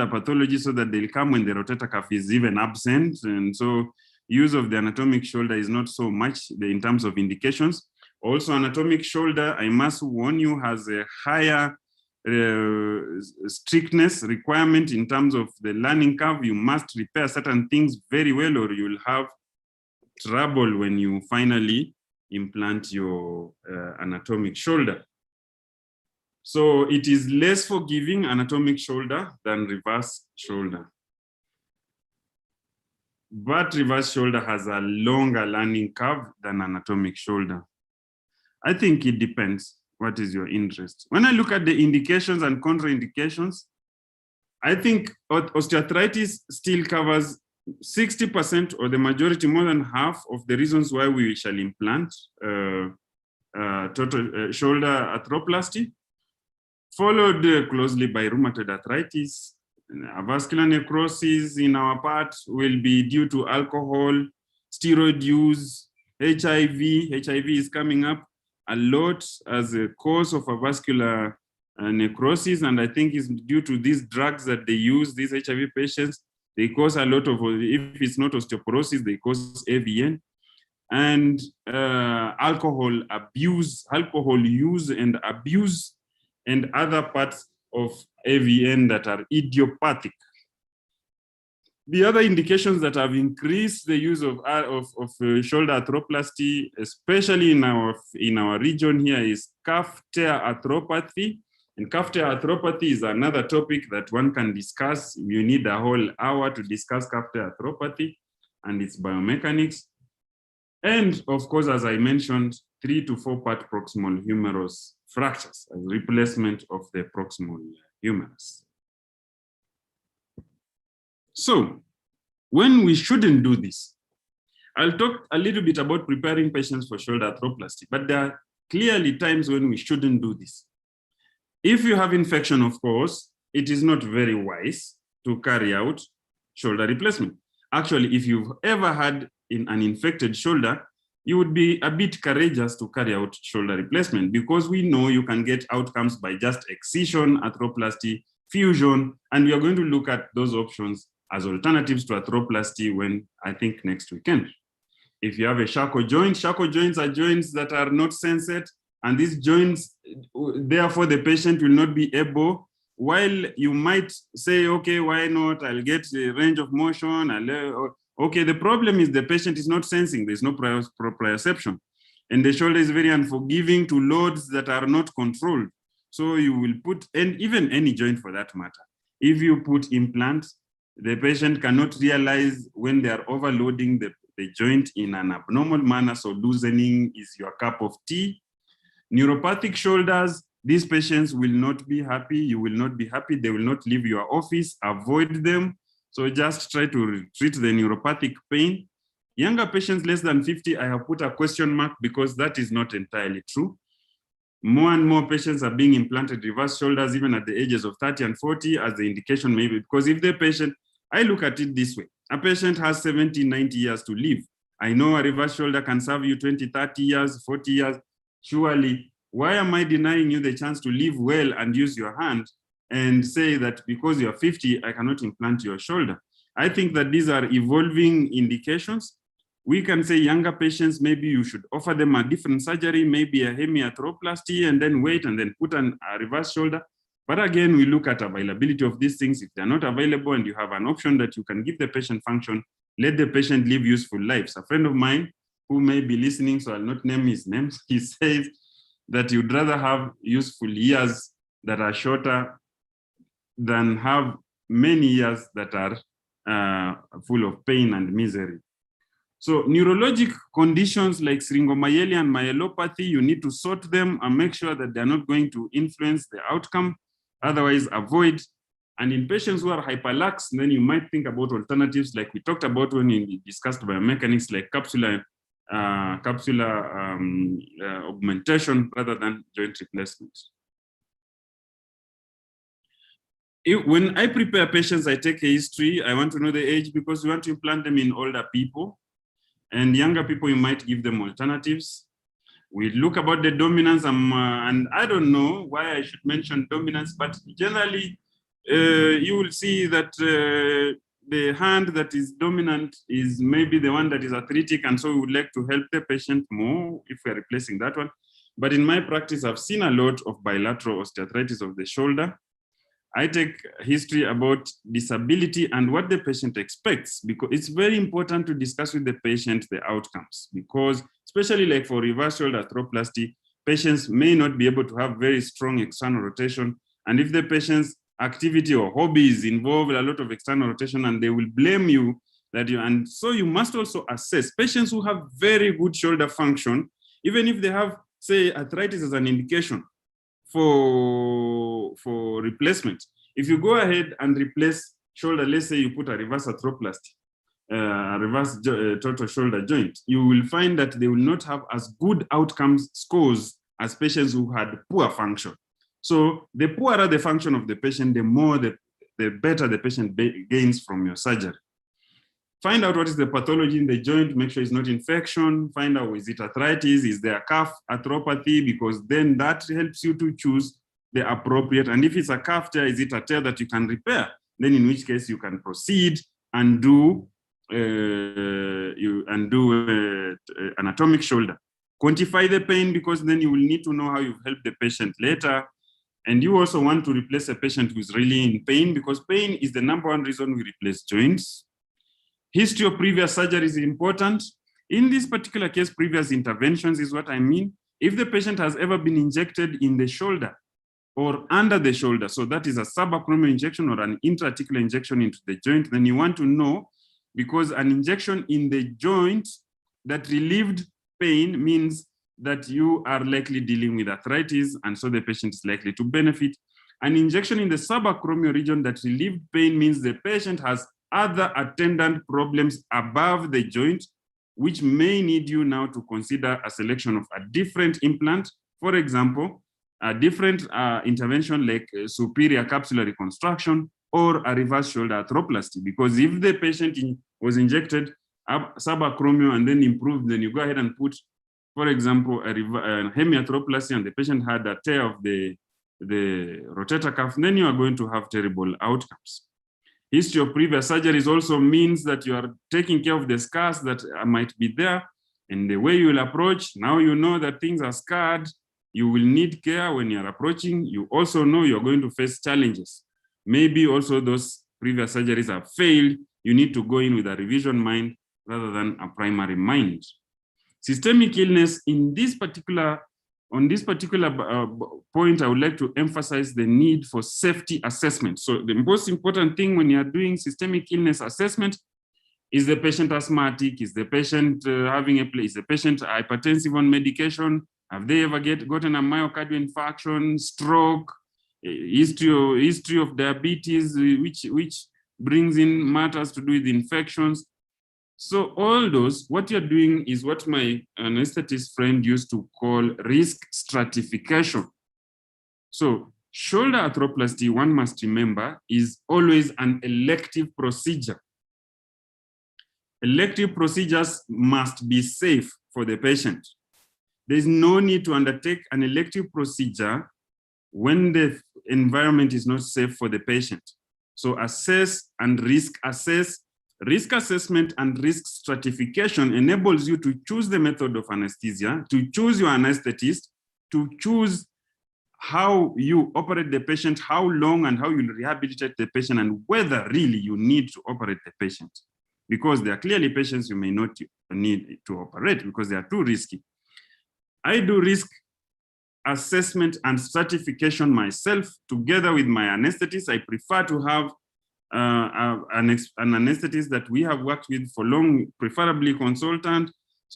[SPEAKER 2] pathology, so that they'll come when the rotator cuff is even absent, and so use of the anatomic shoulder is not so much in terms of indications. Also, anatomic shoulder, I must warn you, has a higher strictness requirement in terms of the learning curve. You must repair certain things very well, or you'll have trouble when you finally implant your anatomic shoulder. So it is less forgiving, anatomic shoulder, than reverse shoulder. But reverse shoulder has a longer learning curve than anatomic shoulder. I think it depends. What is your interest? When I look at the indications and contraindications, I think osteoarthritis still covers 60%, or the majority, more than half, of the reasons why we shall implant total shoulder arthroplasty, followed closely by rheumatoid arthritis. Vascular necrosis in our part will be due to alcohol, steroid use, HIV. HIV is coming up a lot as a cause of a vascular necrosis, and I think it's due to these drugs that they use. These HIV patients, they cause a lot of, if it's not osteoporosis, they cause AVN. And alcohol use and abuse, and other parts of AVN that are idiopathic. The other indications that have increased the use of shoulder arthroplasty, especially in our region here, is calf tear arthropathy. And calf tear arthropathy is another topic that one can discuss. You need a whole hour to discuss calf tear arthropathy and its biomechanics. And of course, as I mentioned, 3 to 4 part proximal humerus fractures as replacement of the proximal humerus. So, when we shouldn't do this, I'll talk a little bit about preparing patients for shoulder arthroplasty, but there are clearly times when we shouldn't do this. If you have infection, of course, it is not very wise to carry out shoulder replacement. Actually, if you've ever had an infected shoulder, you would be a bit courageous to carry out shoulder replacement, because we know you can get outcomes by just excision, arthroplasty, fusion, and we are going to look at those options as alternatives to arthroplasty when, I think, next weekend. If you have a Charcot joints are joints that are not sensate, and these joints, therefore the patient will not be able, while you might say, okay, why not, I'll get a range of motion, okay, the problem is the patient is not sensing, there's no proprioception, and the shoulder is very unforgiving to loads that are not controlled. So you will put, and even any joint for that matter, if you put implants, the patient cannot realize when they are overloading the joint in an abnormal manner, so loosening is your cup of tea. Neuropathic shoulders, these patients will not be happy, you will not be happy, they will not leave your office, avoid them. So just try to treat the neuropathic pain. Younger patients less than 50, I have put a question mark because that is not entirely true. More and more patients are being implanted reverse shoulders even at the ages of 30 and 40 as the indication may be, because if the patient, I look at it this way, a patient has 70, 90 years to live. I know a reverse shoulder can serve you 20, 30 years, 40 years. Surely, why am I denying you the chance to live well and use your hand and say that because you're 50, I cannot implant your shoulder? I think that these are evolving indications. We can say younger patients, maybe you should offer them a different surgery, maybe a hemiarthroplasty, and then wait and then put a reverse shoulder. But again, we look at availability of these things. If they're not available and you have an option that you can give the patient function, let the patient live useful lives. A friend of mine who may be listening, so I'll not name his name, he says that you'd rather have useful years that are shorter than have many years that are full of pain and misery. So neurologic conditions like syringomyelin and myelopathy, you need to sort them and make sure that they're not going to influence the outcome. Otherwise, avoid. And in patients who are hyperlax, then you might think about alternatives like we talked about when we discussed biomechanics, like capsular augmentation rather than joint replacement. When I prepare patients, I take a history. I want to know the age because we want to implant them in older people. And younger people, you might give them alternatives. We look about the dominance, and I don't know why I should mention dominance, but generally, you will see that the hand that is dominant is maybe the one that is arthritic, and so we would like to help the patient more if we're replacing that one. But in my practice, I've seen a lot of bilateral osteoarthritis of the shoulder. I take history about disability and what the patient expects, because it's very important to discuss with the patient the outcomes, because especially like for reverse shoulder arthroplasty, patients may not be able to have very strong external rotation. And if the patient's activity or hobbies involve a lot of external rotation, and they will blame you that you, and so you must also assess patients who have very good shoulder function, even if they have, say, arthritis as an indication for replacement. If you go ahead and replace shoulder, let's say you put a reverse arthroplasty, a reverse total shoulder joint, you will find that they will not have as good outcomes scores as patients who had poor function. So the poorer the function of the patient, the more the better the patient gains from your surgery. Find out what is the pathology in the joint, make sure it's not infection, find out, is it arthritis, is there calf arthropathy, because then that helps you to choose the appropriate, and if it's a calf tear, is it a tear that you can repair? Then in which case you can proceed and do anatomic shoulder. Quantify the pain, because then you will need to know how you've helped the patient later. And you also want to replace a patient who's really in pain, because pain is the #1 reason we replace joints. History of previous surgery is important. In this particular case, previous interventions is what I mean. If the patient has ever been injected in the shoulder or under the shoulder, so that is a subacromial injection or an intra-articular injection into the joint, then you want to know, because an injection in the joint that relieved pain means that you are likely dealing with arthritis, and so the patient is likely to benefit. An injection in the subacromial region that relieved pain means the patient has other attendant problems above the joint, which may need you now to consider a selection of a different implant. For example, a different intervention like superior capsular reconstruction or a reverse shoulder arthroplasty. Because if the patient was injected subacromial and then improved, then you go ahead and put, for example, a hemiarthroplasty, and the patient had a tear of the rotator cuff, then you are going to have terrible outcomes. History of previous surgeries also means that you are taking care of the scars that might be there, and the way you will approach, now you know that things are scarred, you will need care when you're approaching. You also know you're going to face challenges. Maybe also those previous surgeries have failed. You need to go in with a revision mind rather than a primary mind. Systemic illness, on this particular point, I would like to emphasize the need for safety assessment. So the most important thing when you are doing systemic illness assessment is the patient asthmatic, is the patient is the patient hypertensive on medication, have they ever gotten a myocardial infarction, stroke, history of diabetes, which brings in matters to do with infections. So all those, what you're doing is what my anesthetist friend used to call risk stratification. So shoulder arthroplasty, one must remember, is always an elective procedure. Elective procedures must be safe for the patient. There is no need to undertake an elective procedure when the environment is not safe for the patient. So assess and risk assess. Risk assessment and risk stratification enables you to choose the method of anesthesia, to choose your anesthetist, to choose how you operate the patient, how long and how you rehabilitate the patient, and whether really you need to operate the patient. Because there are clearly patients you may not need to operate because they are too risky. I do risk assessment and stratification myself together with my anesthetist. I prefer to have an anesthetist that we have worked with for long, preferably consultant,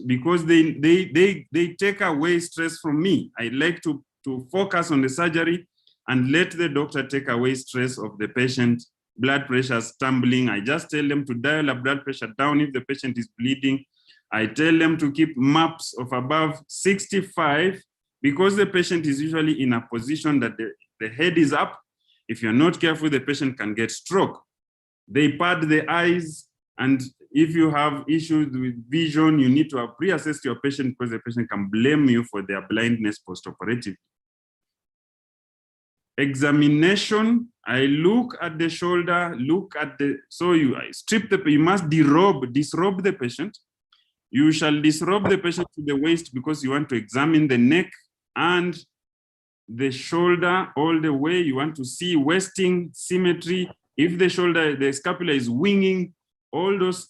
[SPEAKER 2] because they take away stress from me. I like to focus on the surgery and let the doctor take away stress of the patient. Blood pressure stumbling, I just tell them to dial a blood pressure down if the patient is bleeding. I tell them to keep maps of above 65 because the patient is usually in a position that the head is up. If you're not careful, the patient can get stroke. They pad the eyes, and if you have issues with vision, you need to have pre-assessed your patient because the patient can blame you for their blindness post-operative. Examination, I look at the shoulder, so you must disrobe the patient. You shall disrobe the patient to the waist because you want to examine the neck and the shoulder all the way. You want to see wasting, symmetry. If the scapula is winging, all those,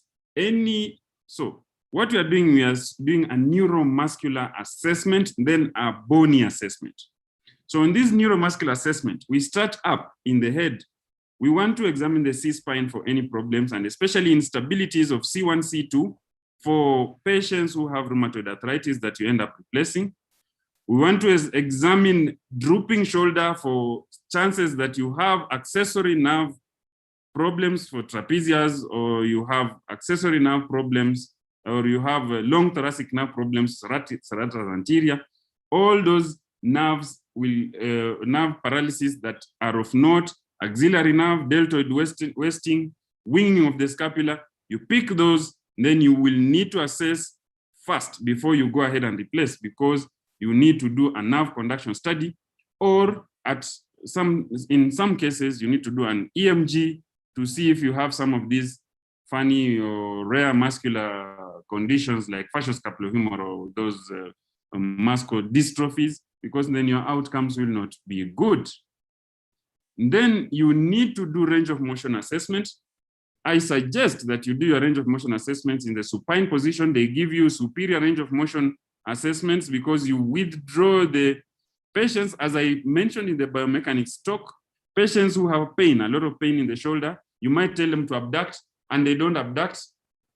[SPEAKER 2] so what we are doing, we are doing a neuromuscular assessment, then a bony assessment. So in this neuromuscular assessment, we start up in the head. We want to examine the C-spine for any problems, and especially instabilities of C1, C2 for patients who have rheumatoid arthritis that you end up replacing. We want to examine drooping shoulder for chances that you have accessory nerve problems for trapezius, or you have accessory nerve problems, or you have long thoracic nerve problems, serratus anterior. All those nerves nerve paralysis that are of note, axillary nerve, deltoid wasting, winging of the scapula. You pick those, then you will need to assess first before you go ahead and replace, because you need to do a nerve conduction study, or in some cases, you need to do an EMG to see if you have some of these funny or rare muscular conditions like facioscapulohumeral or those muscular dystrophies, because then your outcomes will not be good. Then you need to do range of motion assessment. I suggest that you do your range of motion assessments in the supine position. They give you superior range of motion assessments because you withdraw the patients, as I mentioned in the biomechanics talk, patients who have pain, a lot of pain in the shoulder, you might tell them to abduct, and they don't abduct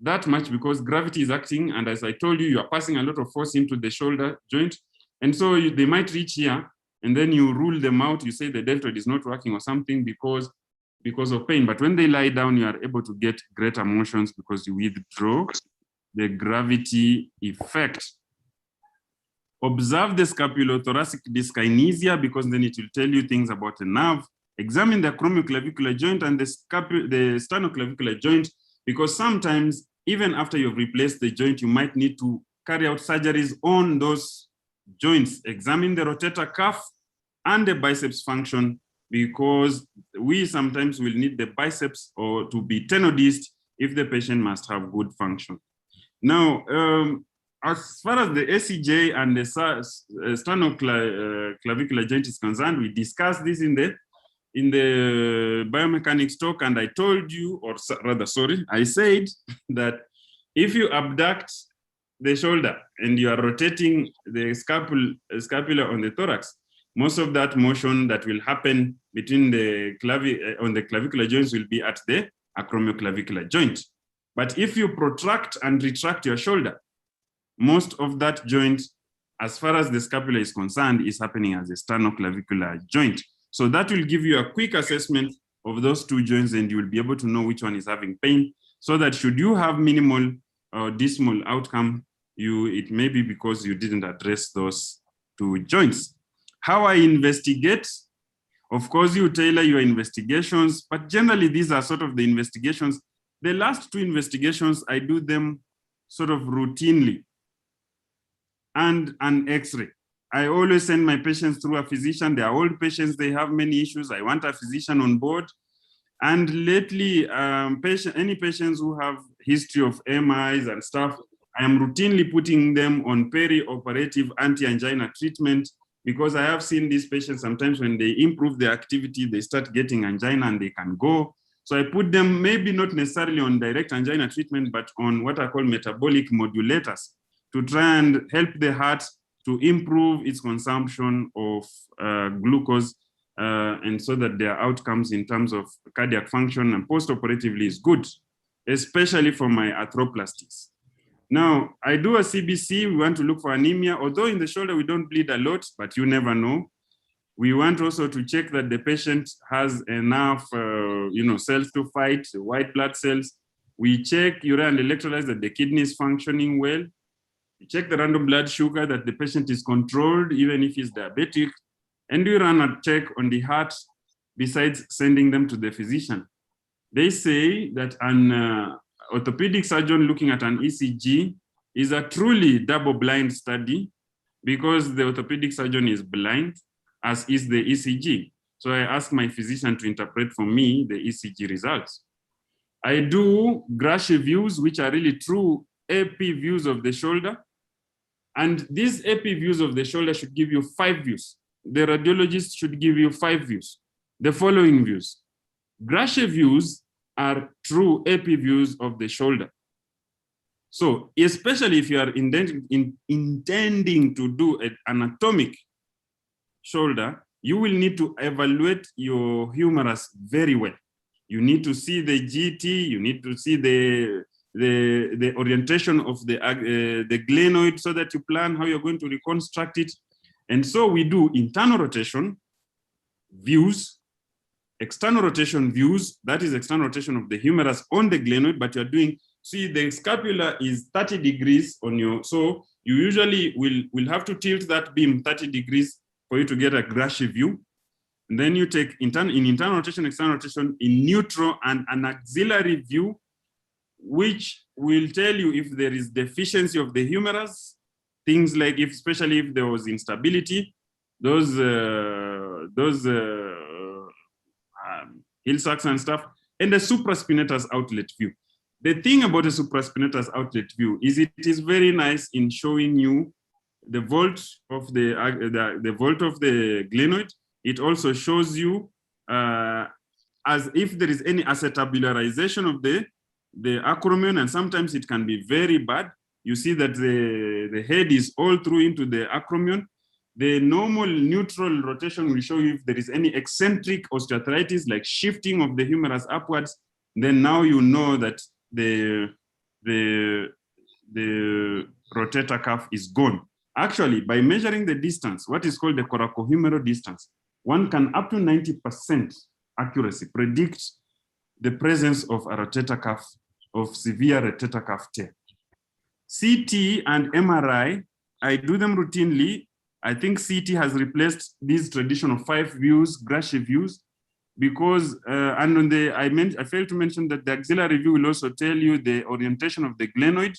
[SPEAKER 2] that much because gravity is acting. And as I told you, you are passing a lot of force into the shoulder joint. And so they might reach here, and then you rule them out. You say the deltoid is not working or something because of pain. But when they lie down, you are able to get greater motions because you withdraw the gravity effect. Observe the scapulothoracic dyskinesia because then it will tell you things about the nerve. Examine the acromioclavicular joint and the sternoclavicular joint, because sometimes even after you've replaced the joint, you might need to carry out surgeries on those joints. Examine the rotator cuff and the biceps function, because we sometimes will need the biceps or to be tenodist if the patient must have good function. Now, as far as the ACJ and the sternoclavicular joint is concerned, we discussed this in the biomechanics talk, and I told you, or rather, sorry, I said that if you abduct the shoulder and you are rotating the scapula on the thorax, most of that motion that will happen between the on the clavicular joints will be at the acromioclavicular joint. But if you protract and retract your shoulder, most of that joint, as far as the scapula is concerned, is happening as a sternoclavicular joint. So that will give you a quick assessment of those two joints, and you will be able to know which one is having pain, so that should you have minimal or dismal outcome, it may be because you didn't address those two joints. How I investigate, of course, you tailor your investigations, but generally these are sort of the investigations. The last two investigations, I do them sort of routinely, and an X-ray. I always send my patients through a physician. They are old patients, they have many issues. I want a physician on board. And lately, any patients who have history of MIs and stuff, I am routinely putting them on peri-operative anti-angina treatment, because I have seen these patients sometimes when they improve their activity, they start getting angina and they can go. So I put them maybe not necessarily on direct angina treatment, but on what I call metabolic modulators to try and help the heart to improve its consumption of glucose and so that their outcomes in terms of cardiac function and post-operatively is good, especially for my arthroplasties. Now, I do a CBC, we want to look for anemia, although in the shoulder we don't bleed a lot, but you never know. We want also to check that the patient has enough cells to fight, white blood cells. We check urea and electrolytes that the kidney is functioning well. We check the random blood sugar that the patient is controlled, even if he's diabetic. And we run a check on the heart besides sending them to the physician. They say that an orthopedic surgeon looking at an ECG is a truly double-blind study because the orthopedic surgeon is blind, as is the ECG. So I ask my physician to interpret for me the ECG results. I do Grache views, which are really true AP views of the shoulder. And these AP views of the shoulder should give you 5 views. The radiologist should give you 5 views. The following views. Grache views are true AP views of the shoulder. So especially if you are intending to do an anatomic shoulder, you will need to evaluate your humerus very well. You need to see the GT, you need to see the orientation of the glenoid so that you plan how you're going to reconstruct it. And so we do internal rotation views, external rotation views, that is external rotation of the humerus on the glenoid, but you're doing, see the scapula is 30 degrees on your, so you usually will have to tilt that beam 30 degrees for you to get a Grache view. And then you take internal rotation, external rotation, in neutral, and an axillary view, which will tell you if there is deficiency of the humerus, things like especially if there was instability, those heel sacs and stuff, and the supraspinatus outlet view. The thing about a supraspinatus outlet view is it is very nice in showing you the vault of the vault of the glenoid. It also shows you as if there is any acetabularization of the acromion, and sometimes it can be very bad. You see that the head is all through into the acromion. The normal neutral rotation will show you if there is any eccentric osteoarthritis, like shifting of the humerus upwards. Then now you know that the rotator cuff is gone. Actually, by measuring the distance, what is called the coracohumeral distance, one can up to 90% accuracy predict the presence of a rotator cuff, of severe rotator cuff tear. CT and MRI, I do them routinely. I think CT has replaced these traditional 5 views, Grache views, because and on the I failed to mention that the axillary view will also tell you the orientation of the glenoid.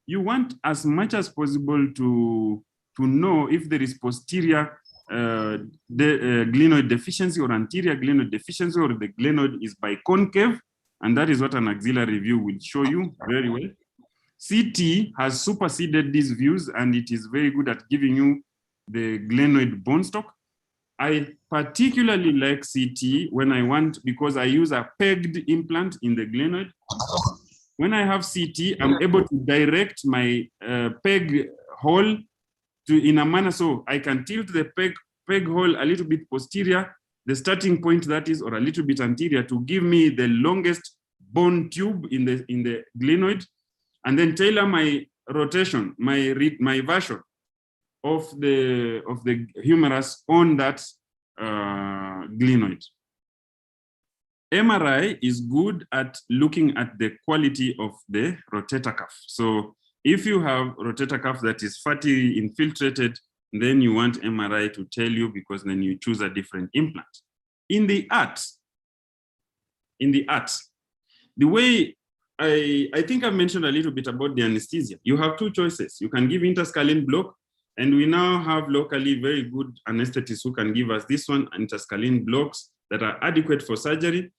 [SPEAKER 2] You want as much as possible to know if there is posterior glenoid deficiency or anterior glenoid deficiency, or the glenoid is biconcave, and that is what an axillary view will show you very well. CT has superseded these views, and it is very good at giving you the glenoid bone stock. I particularly like CT when I want, because I use a pegged implant in the glenoid. When I have CT, I'm able to direct my peg hole in a manner so I can tilt the peg hole a little bit posterior, the starting point that is, or a little bit anterior, to give me the longest bone tube in the glenoid, and then tailor my rotation, my version of the humerus on that glenoid. MRI is good at looking at the quality of the rotator cuff. So if you have rotator cuff that is fatty infiltrated, then you want MRI to tell you, because then you choose a different implant. In the art, the way I think I've mentioned a little bit about the anesthesia. You have 2 choices. You can give interscalene block, and we now have locally very good anesthetists who can give us this one, interscalene blocks that are adequate for surgery,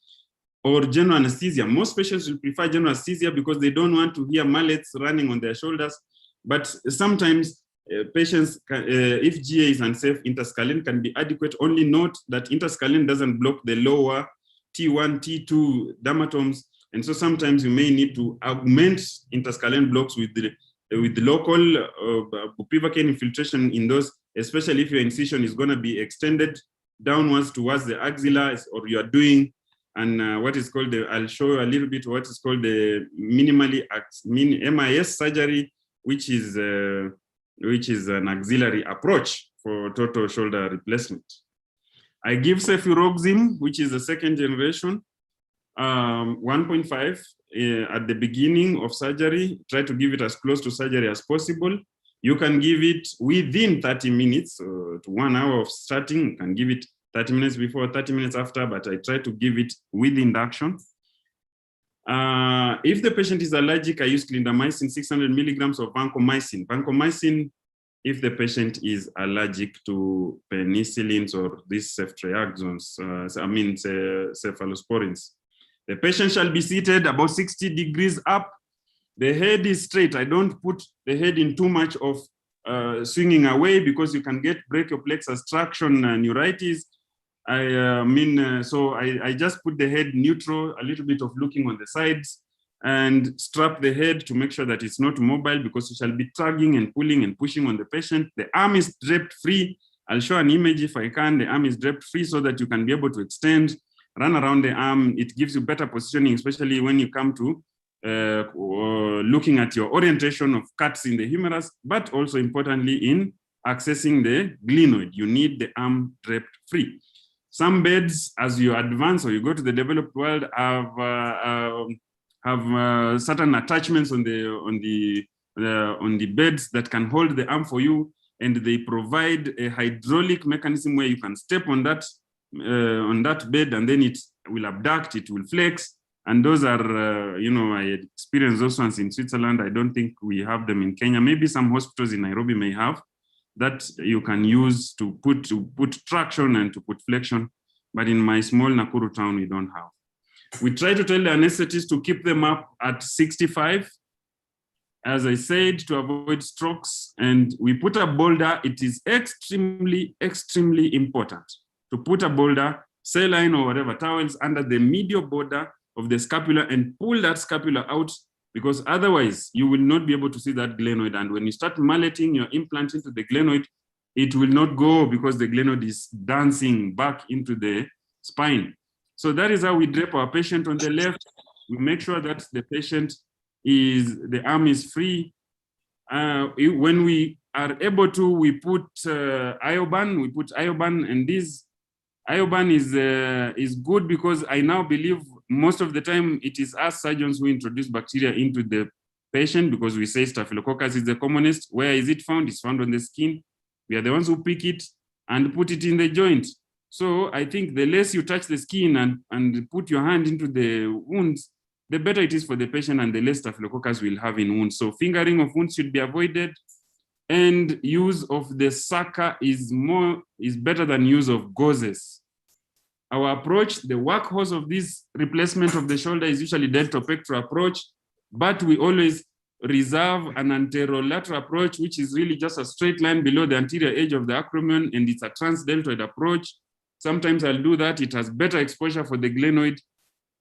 [SPEAKER 2] or general anesthesia. Most patients will prefer general anesthesia because they don't want to hear mallets running on their shoulders. But sometimes patients, if GA is unsafe, interscalene can be adequate. Only note that interscalene doesn't block the lower T1, T2 dermatomes. And so sometimes you may need to augment interscalene blocks with the local bupivacaine infiltration in those, especially if your incision is going to be extended downwards towards the axilla, or you are doing and what is called I'll show you a little bit what is called the MIS surgery, which is an auxiliary approach for total shoulder replacement. I give cefuroxime, which is the second generation, 1.5 at the beginning of surgery. Try to give it as close to surgery as possible. You can give it within 30 minutes to 1 hour of starting. You can give it 30 minutes before, 30 minutes after, but I try to give it with induction. If the patient is allergic, I use clindamycin, 600 milligrams of vancomycin. Vancomycin, if the patient is allergic to penicillins or these ceftriaxones, cephalosporins. The patient shall be seated about 60 degrees up. The head is straight. I don't put the head in too much of swinging away, because you can get brachioplexus traction neuritis. So I just put the head neutral, a little bit of looking on the sides, and strap the head to make sure that it's not mobile, because you shall be tugging and pulling and pushing on the patient. The arm is draped free. I'll show an image if I can. The arm is draped free so that you can be able to extend, run around the arm. It gives you better positioning, especially when you come to looking at your orientation of cuts in the humerus, but also importantly in accessing the glenoid. You need the arm draped free. Some beds, as you advance or you go to the developed world, have certain attachments on the beds that can hold the arm for you, and they provide a hydraulic mechanism where you can step on that bed, and then it will abduct, it will flex. And those are, I experienced those ones in Switzerland. I don't think we have them in Kenya. Maybe some hospitals in Nairobi may have, that you can use to put traction and to put flexion. But in my small Nakuru town, we don't have. We try to tell the anesthetists to keep them up at 65, as I said, to avoid strokes. And we put a boulder. It is extremely, extremely important to put a boulder, saline or whatever, towels under the medial border of the scapula and pull that scapula out, because otherwise you will not be able to see that glenoid. And when you start malleting your implant into the glenoid, it will not go, because the glenoid is dancing back into the spine. So that is how we drape our patient on the left. We make sure that the the arm is free. When we are able to, we put ioban, and this ioban is good, because I now believe most of the time it is us surgeons who introduce bacteria into the patient, because we say Staphylococcus is the commonest. Where is it found? It's found on the skin. We are the ones who pick it and put it in the joint. So I think the less you touch the skin and put your hand into the wounds, the better it is for the patient, and the less Staphylococcus will have in wounds. So fingering of wounds should be avoided, and use of the sucker is better than use of gauzes. Our approach, the workhorse of this replacement of the shoulder, is usually deltopectoral approach, but we always reserve an anterolateral approach, which is really just a straight line below the anterior edge of the acromion, and it's a transdeltoid approach. Sometimes I'll do that. It has better exposure for the glenoid.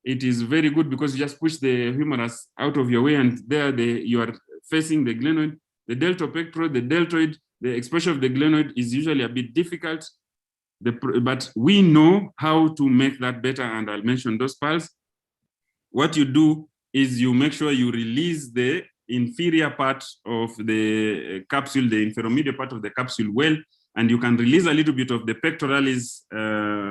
[SPEAKER 2] It is very good because you just push the humerus out of your way, and there you are facing the glenoid. The deltopectoral, the deltoid, the exposure of the glenoid is usually a bit difficult. But we know how to make that better, and I'll mention those parts. What you do is you make sure you release the inferior part of the capsule, the inferomedial part of the capsule well, and you can release a little bit of the pectoralis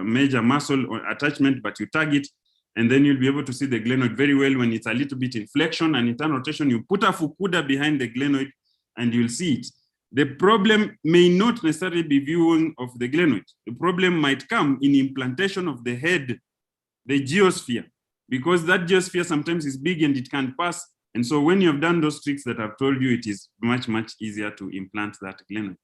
[SPEAKER 2] major muscle or attachment, but you tag it, and then you'll be able to see the glenoid very well. When it's a little bit in flexion and internal rotation, you put a fukuda behind the glenoid and you'll see it. The problem may not necessarily be viewing of the glenoid. The problem might come in implantation of the head, the geosphere, because that geosphere sometimes is big and it can pass. And so when you have done those tricks that I've told you, it is much, much easier to implant that glenoid.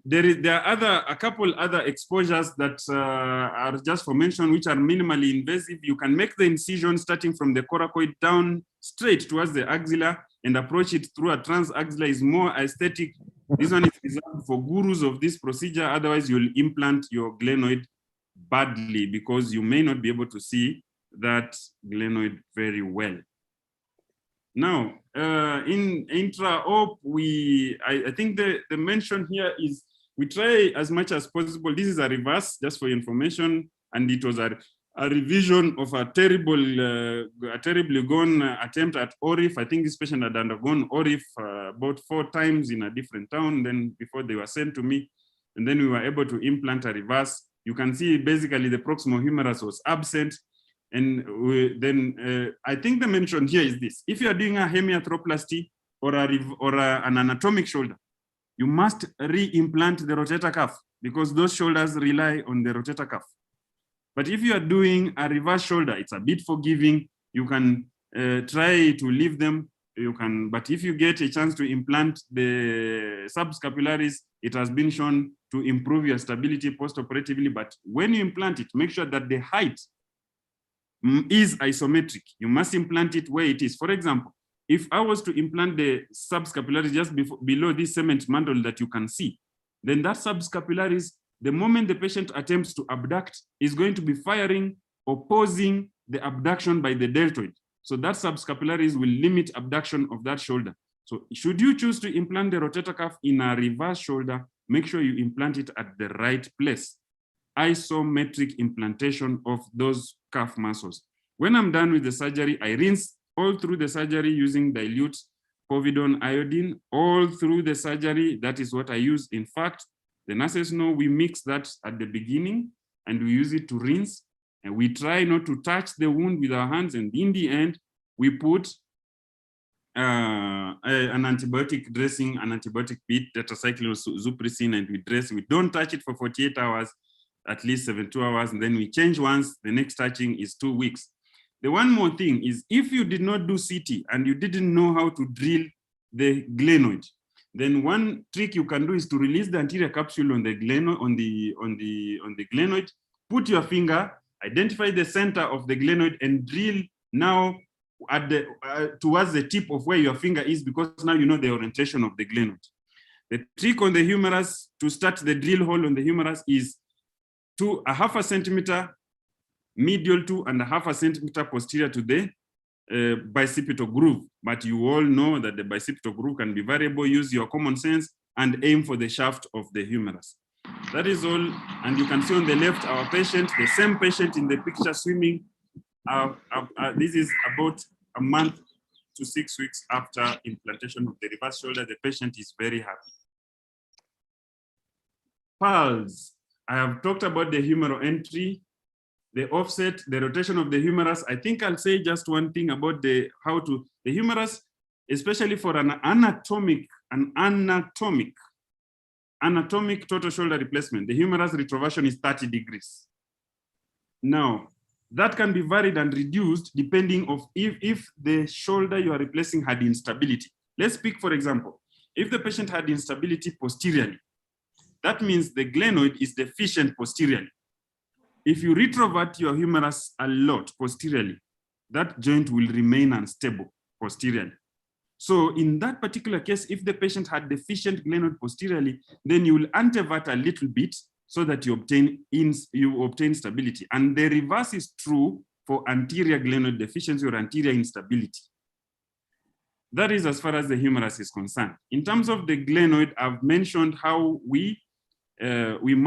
[SPEAKER 2] There are a couple other exposures that are just for mention, which are minimally invasive. You can make the incision starting from the coracoid down straight towards the axilla and approach it through a transaxilla. Is more aesthetic. This one is reserved for gurus of this procedure. Otherwise, you'll implant your glenoid badly, because you may not be able to see that glenoid very well. Now, in intra-op, I think the mention here is we try as much as possible. This is a reverse, just for your information, and it was a revision of a terribly gone attempt at ORIF. I think this patient had undergone ORIF about 4 times in a different town, then before they were sent to me, and then we were able to implant a reverse. You can see basically the proximal humerus was absent. And I think the mention here is this: if you are doing a hemiarthroplasty or an anatomic shoulder, you must re-implant the rotator cuff because those shoulders rely on the rotator cuff. But if you are doing a reverse shoulder, it's a bit forgiving. You can try to leave them. You can, but if you get a chance to implant the subscapularis, it has been shown to improve your stability post-operatively. But when you implant it, make sure that the height is isometric. You must implant it where it is. For example, if I was to implant the subscapularis just below this cement mantle that you can see, then that subscapularis, the moment the patient attempts to abduct, is going to be firing, opposing the abduction by the deltoid. So that subscapularis will limit abduction of that shoulder. So should you choose to implant the rotator cuff in a reverse shoulder, make sure you implant it at the right place. Isometric implantation of those calf muscles. When I'm done with the surgery, I rinse all through the surgery using dilute povidone iodine, all through the surgery. That is what I use. In fact, the nurses know we mix that at the beginning and we use it to rinse. And we try not to touch the wound with our hands. And in the end, we put an antibiotic dressing, an antibiotic bead, tetracycline zupressine, and we dress. We don't touch it for 48 hours, at least 72 hours, and then we change once. The next touching is 2 weeks. The one more thing is, if you did not do CT and you didn't know how to drill the glenoid, then one trick you can do is to release the anterior capsule on the glenoid, on the glenoid, put your finger, identify the center of the glenoid, and drill now at the towards the tip of where your finger is, because now you know the orientation of the glenoid. The trick on the humerus to start the drill hole on the humerus is to 1/2 centimeter medial to and 1/2 centimeter posterior to the bicipital groove. But you all know that the bicipital groove can be variable. Use your common sense and aim for the shaft of the humerus. That is all. And you can see on the left our patient, the same patient in the picture swimming. This is about a month to 6 weeks after implantation of the reverse shoulder. The patient is very happy. Pulse. I have talked about the humeral entry, the offset, the rotation of the humerus. I think I'll say just one thing about the humerus, especially for an anatomic total shoulder replacement. The humerus retroversion is 30 degrees. Now, that can be varied and reduced depending on if the shoulder you are replacing had instability. Let's speak, for example, if the patient had instability posteriorly, that means the glenoid is deficient posteriorly. If you retrovert your humerus a lot posteriorly, that joint will remain unstable posteriorly. So in that particular case, if the patient had deficient glenoid posteriorly, then you will antevert a little bit so that you obtain stability. And the reverse is true for anterior glenoid deficiency or anterior instability. That is as far as the humerus is concerned. In terms of the glenoid, I've mentioned how we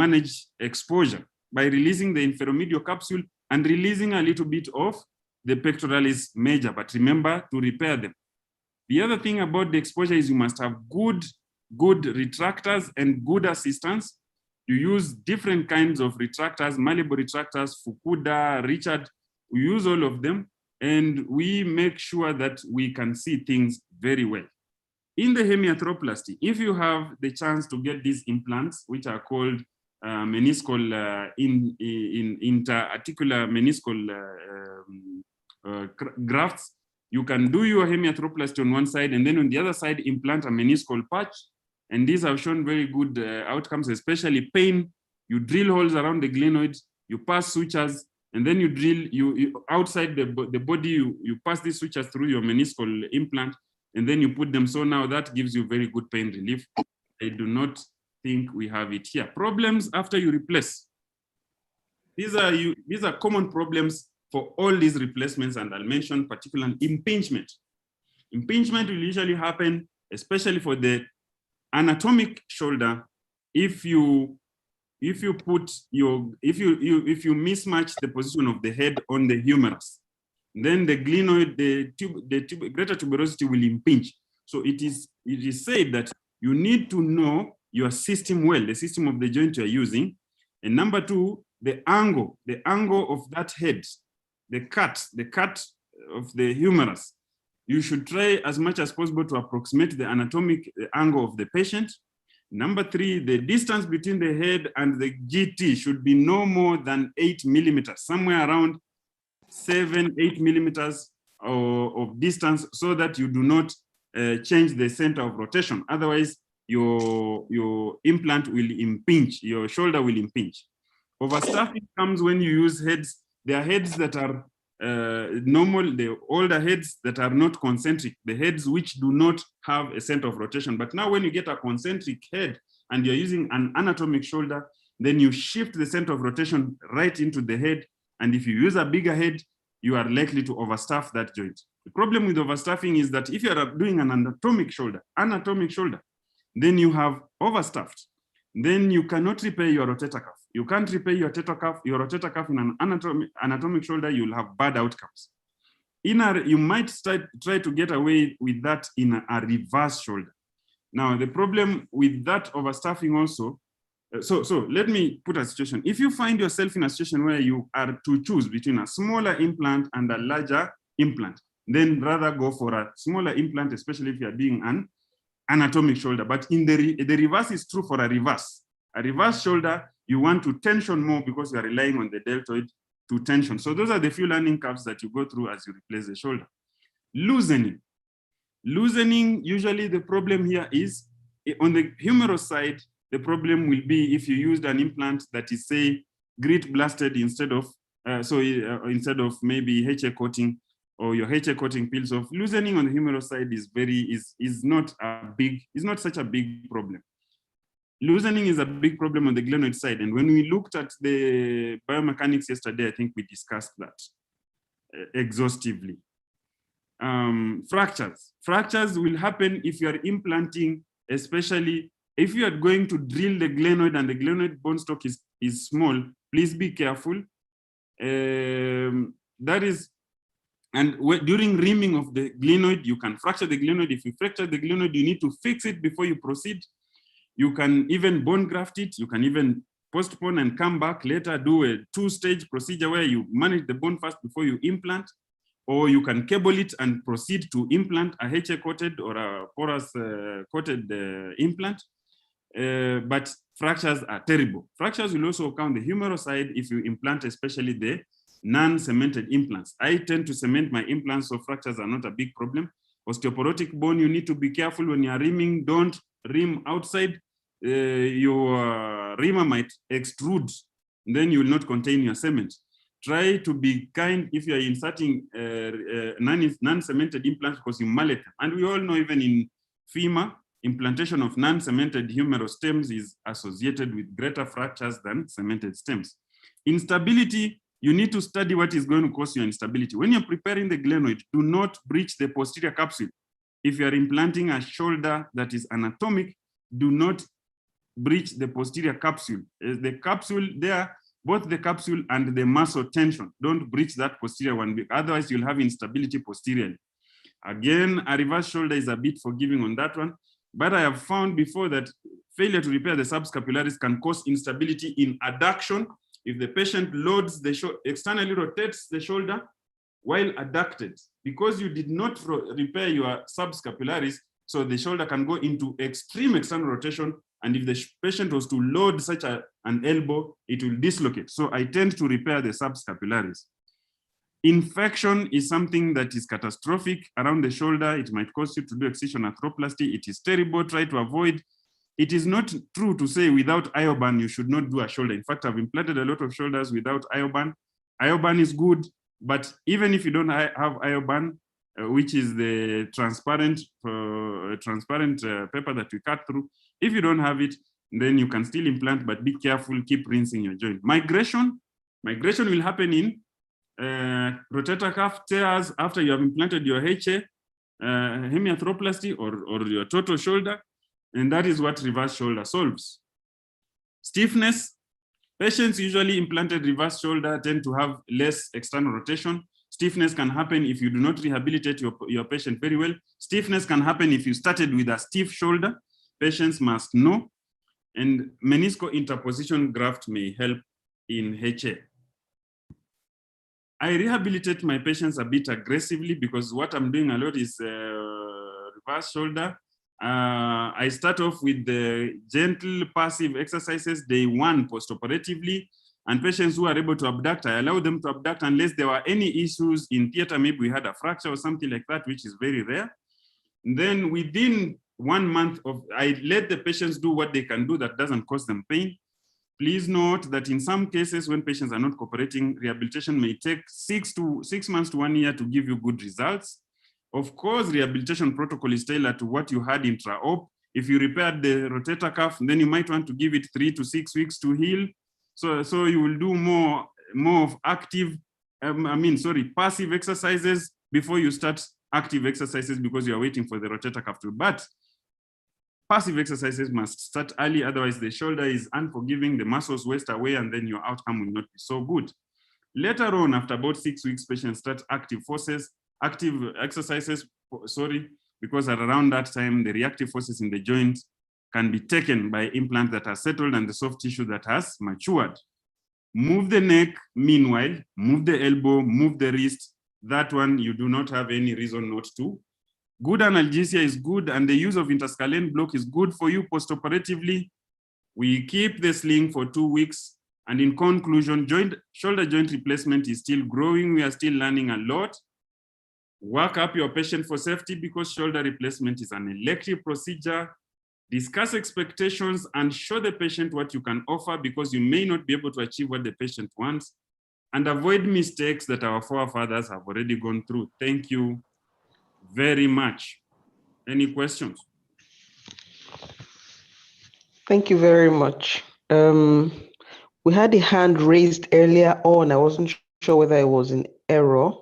[SPEAKER 2] manage exposure by releasing the inferomedial capsule and releasing a little bit of the pectoralis major, but remember to repair them. The other thing about the exposure is you must have good retractors and good assistance. You use different kinds of retractors, malleable retractors, Fukuda, Richard. We use all of them, and we make sure that we can see things very well. In the hemiarthroplasty, if you have the chance to get these implants, which are called meniscal interarticular meniscal grafts, you can do your hemiarthroplasty on one side, and then on the other side implant a meniscal patch. And these have shown very good outcomes, especially pain. You drill holes around the glenoid, you pass sutures, and then you drill outside the body, you pass these sutures through your meniscal implant, and then you put them. So now that gives you very good pain relief. I do not think we have it here. Problems after you replace. These are common problems for all these replacements, and I'll mention particularly impingement. Impingement will usually happen, especially for the anatomic shoulder, if you put your, if you mismatch the position of the head on the humerus, then the glenoid, the greater tuberosity will impinge. So it is said that you need to know your system well, the system of the joint you are using. And number two, the angle of that head, the cut of the humerus. You should try as much as possible to approximate the anatomic angle of the patient. Number three, the distance between the head and the GT should be no more than 8 millimeters, somewhere around 7-8 millimeters of distance, so that you do not change the center of rotation. Otherwise, your implant will impinge, your shoulder will impinge. Overstuffing comes when you use heads. There are heads that are normal, the older heads that are not concentric, the heads which do not have a center of rotation. But now when you get a concentric head and you're using an anatomic shoulder, then you shift the center of rotation right into the head. And if you use a bigger head, you are likely to overstuff that joint. The problem with overstuffing is that if you are doing an anatomic shoulder, then you have overstuffed. Then you cannot repair your rotator cuff. You can't repair your rotator cuff in an anatomic shoulder, you'll have bad outcomes. You might try to get away with that in a reverse shoulder. Now, the problem with that overstuffing also, so let me put a situation. If you find yourself in a situation where you are to choose between a smaller implant and a larger implant, then rather go for a smaller implant, especially if you are doing an anatomic shoulder. But in the reverse is true for a reverse. A reverse shoulder, you want to tension more because you are relying on the deltoid to tension. So those are the few learning curves that you go through as you replace the shoulder. Loosening, usually the problem here is on the humerus side. The problem will be if you used an implant that is, say, grit blasted instead of maybe HA coating, or your HA coating peels off. Loosening on the humerus side is not such a big problem. Loosening is a big problem on the glenoid side. And when we looked at the biomechanics yesterday, I think we discussed that exhaustively. Fractures will happen if you are implanting, especially if you are going to drill the glenoid and the glenoid bone stock is small. Please be careful. During reaming of the glenoid, you can fracture the glenoid. If you fracture the glenoid, you need to fix it before you proceed. You can even bone graft it. You can even postpone and come back later, do a 2-stage procedure where you manage the bone first before you implant, or you can cable it and proceed to implant a HA coated or a porous coated implant. But fractures are terrible. Fractures will also occur on the humerus side if you implant, especially the non-cemented implants. I tend to cement my implants, so fractures are not a big problem. Osteoporotic bone, you need to be careful when you are reaming. Don't ream outside. Your reamer might extrude, then you will not contain your cement. Try to be kind if you are inserting non-cemented implants, because you mallet them. And we all know, even in femur, implantation of non-cemented humerus stems is associated with greater fractures than cemented stems. Instability, you need to study what is going to cause your instability. When you're preparing the glenoid, do not breach the posterior capsule. If you are implanting a shoulder that is anatomic, do not breach the posterior capsule. The capsule there, both the capsule and the muscle tension, don't breach that posterior one, otherwise you'll have instability posteriorly. Again, a reverse shoulder is a bit forgiving on that one, but I have found before that failure to repair the subscapularis can cause instability in adduction. If the patient loads the shoulder, externally rotates the shoulder while adducted, because you did not repair your subscapularis, so the shoulder can go into extreme external rotation, and if the patient was to load such an elbow, it will dislocate. So I tend to repair the subscapularis. Infection is something that is catastrophic around the shoulder. It might cause you to do excision arthroplasty. It is terrible. Try to avoid. It is not true to say without IOBAN you should not do a shoulder. In fact, I've implanted a lot of shoulders without IOBAN. IOBAN is good, but even if you don't have IOBAN, which is the transparent paper that we cut through, if you don't have it, then you can still implant, but be careful, keep rinsing your joint. Migration will happen in rotator cuff tears after you have implanted your HA, hemiarthroplasty, or your total shoulder, and that is what reverse shoulder solves. Stiffness. Patients usually implanted reverse shoulder tend to have less external rotation. Stiffness can happen if you do not rehabilitate your patient very well. Stiffness can happen if you started with a stiff shoulder. Patients must know. And meniscal interposition graft may help in HA. I rehabilitate my patients a bit aggressively because what I'm doing a lot is reverse shoulder. I start off with the gentle passive exercises day one postoperatively, and patients who are able to abduct, I allow them to abduct unless there were any issues in theater. Maybe we had a fracture or something like that, which is very rare. And then within 1 month I let the patients do what they can do that doesn't cause them pain. Please note that in some cases when patients are not cooperating, rehabilitation may take 6 months to 1 year to give you good results. Of course, rehabilitation protocol is tailored to what you had intra-op. If you repaired the rotator cuff, then you might want to give it 3 to 6 weeks to heal. So you will do more of active, passive exercises before you start active exercises because you are waiting for the rotator cuff to. But passive exercises must start early, otherwise the shoulder is unforgiving, the muscles waste away, and then your outcome will not be so good. Later on, after about 6 weeks, patients start active exercises, because at around that time, the reactive forces in the joint can be taken by implants that are settled and the soft tissue that has matured. Move the neck, meanwhile, move the elbow, move the wrist. That one, you do not have any reason not to. Good analgesia is good, and the use of interscalene block is good for you postoperatively. We keep the sling for 2 weeks. And in conclusion, shoulder joint replacement is still growing. We are still learning a lot. Work up your patient for safety because shoulder replacement is an elective procedure. Discuss expectations and show the patient what you can offer because you may not be able to achieve what the patient wants. And avoid mistakes that our forefathers have already gone through. Thank you very much. Any questions?
[SPEAKER 1] Thank you very much. We had a hand raised earlier on. I wasn't sure whether it was in error.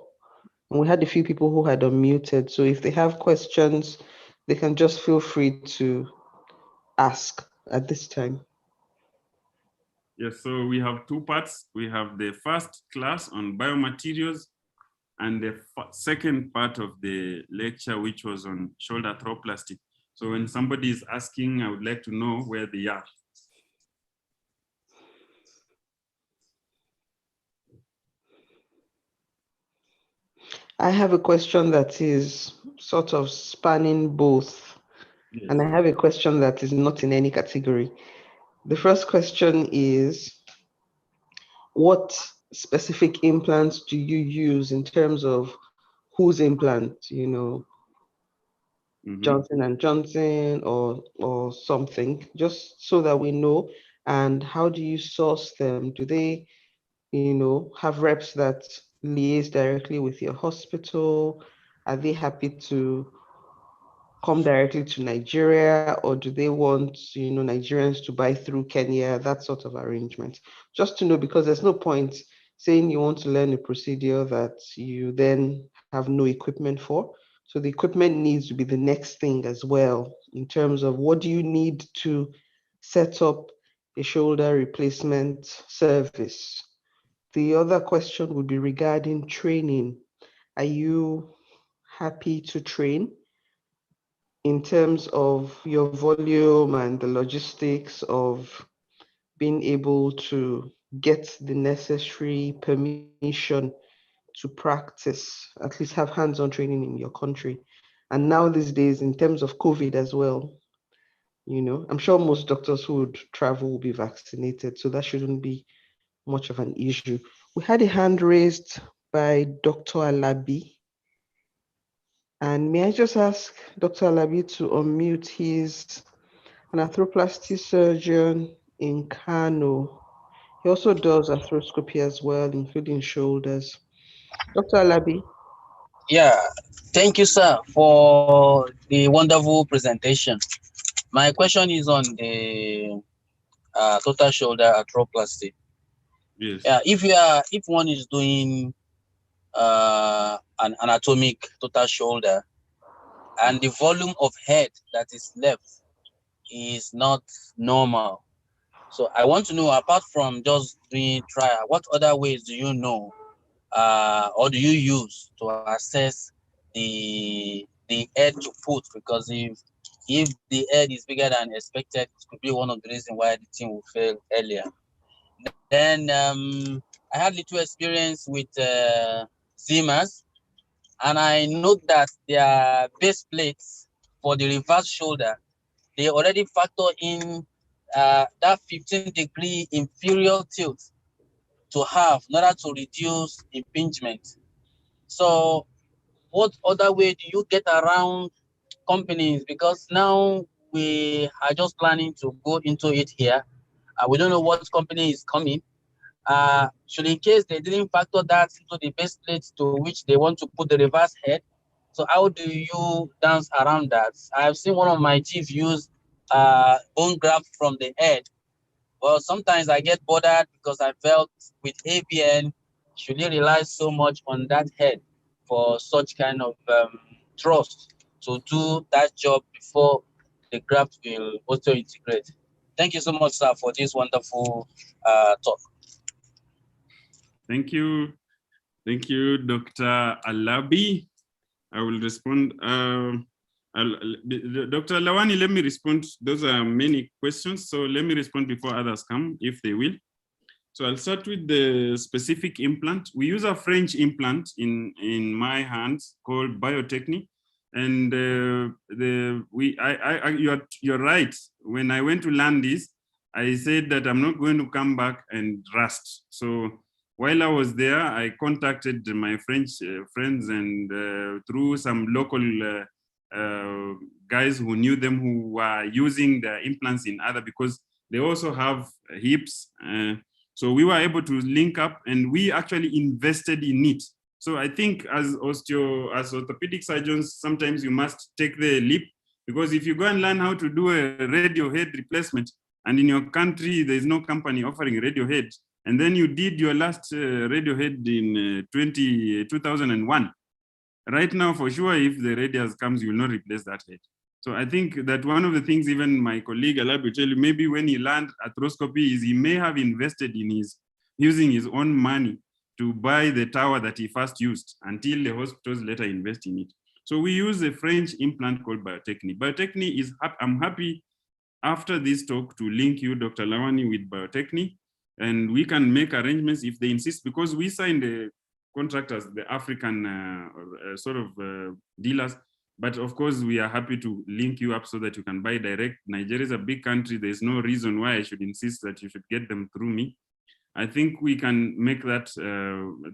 [SPEAKER 1] And we had a few people who had unmuted. So if they have questions, they can just feel free to ask at this time.
[SPEAKER 2] Yes, so we have 2 parts. We have the first class on biomaterials and the second part of the lecture, which was on shoulder arthroplasty. So when somebody is asking, I would like to know where they are.
[SPEAKER 1] I have a question that is sort of spanning both. Yes. And I have a question that is not in any category. The first question is, what specific implants do you use in terms of whose implant, Johnson & Johnson or something, just so that we know? And how do you source them? Do they, have reps that liaise directly with your hospital? Are they happy to come directly to Nigeria, or do they want, Nigerians to buy through Kenya, that sort of arrangement? Just to know, because there's no point saying you want to learn a procedure that you then have no equipment for. So the equipment needs to be the next thing as well, in terms of what do you need to set up a shoulder replacement service. The other question would be regarding training. Are you happy to train in terms of your volume and the logistics of being able to get the necessary permission to practice, at least have hands-on training in your country? And now these days, in terms of COVID as well, I'm sure most doctors who would travel will be vaccinated, so that shouldn't be much of an issue. We had a hand raised by Dr. Alabi. And may I just ask Dr. Alabi to unmute? He's an arthroplasty surgeon in Kano. He also does arthroscopy as well, including shoulders. Dr. Alabi.
[SPEAKER 3] Yeah, thank you, sir, for the wonderful presentation. My question is on the total shoulder arthroplasty.
[SPEAKER 2] Yes.
[SPEAKER 3] If one is doing an anatomic total shoulder and the volume of head that is left is not normal, So I want to know, apart from just doing trial, what other ways do you know or do you use to assess the head to put? Because if the head is bigger than expected, it could be one of the reasons why the team will fail earlier. Then I had little experience with Zimas, and I note that their base plates for the reverse shoulder, they already factor in that 15-degree inferior tilt to have in order to reduce impingement. So what other way do you get around companies? Because now we are just planning to go into it here. We don't know what company is coming. So in case they didn't factor that into the base plate to which they want to put the reverse head, so how do you dance around that? I've seen one of my chiefs use bone graft from the head. Well, sometimes I get bothered because I felt with ABN, should you rely so much on that head for such kind of trust to do that job before the graft will also integrate? Thank you so much, sir, for this wonderful talk.
[SPEAKER 2] Thank you. Thank you, Dr. Alabi. I will respond. Dr. Lawani, let me respond. Those are many questions, so let me respond before others come, if they will. So I'll start with the specific implant. We use a French implant in my hands called Biotechni, and you're right. When I went to learn this, I said that I'm not going to come back and rust. So while I was there, I contacted my French friends, and through some local guys who knew them, who were using the implants in other, because they also have hips. So we were able to link up, and we actually invested in it. So I think as orthopedic surgeons, sometimes you must take the leap, because if you go and learn how to do a radio head replacement, and in your country, there is no company offering radio head, and then you did your last radio head in 2001. Right now, for sure, if the radius comes, you will not replace that head. So I think that one of the things, even my colleague Alab will tell you, maybe when he learned arthroscopy, is he may have invested in using his own money to buy the tower that he first used, until the hospitals later invest in it. So we use a French implant called Biotechni. Biotechni is, I'm happy after this talk to link you, Dr. Lawani, with Biotechni, and we can make arrangements if they insist, because we signed a contract as the African dealers. But of course, we are happy to link you up so that you can buy direct. Nigeria is a big country. There's no reason why I should insist that you should get them through me. I think we can make that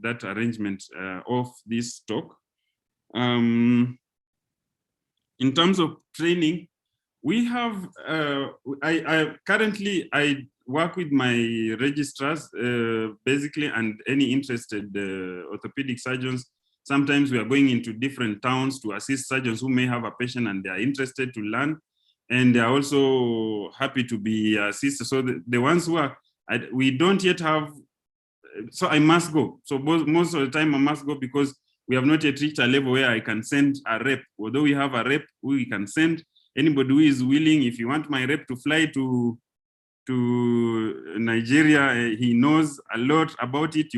[SPEAKER 2] that arrangement of this talk. In terms of training, we have, currently I work with my registrars basically, and any interested orthopedic surgeons. Sometimes we are going into different towns to assist surgeons who may have a patient and they are interested to learn, and they are also happy to be assisted. So the ones who are, we don't yet have, so I must go. So most of the time I must go, because we have not yet reached a level where I can send a rep. Although we have a rep who we can send, anybody who is willing, if you want my rep to fly to Nigeria, he knows a lot about it.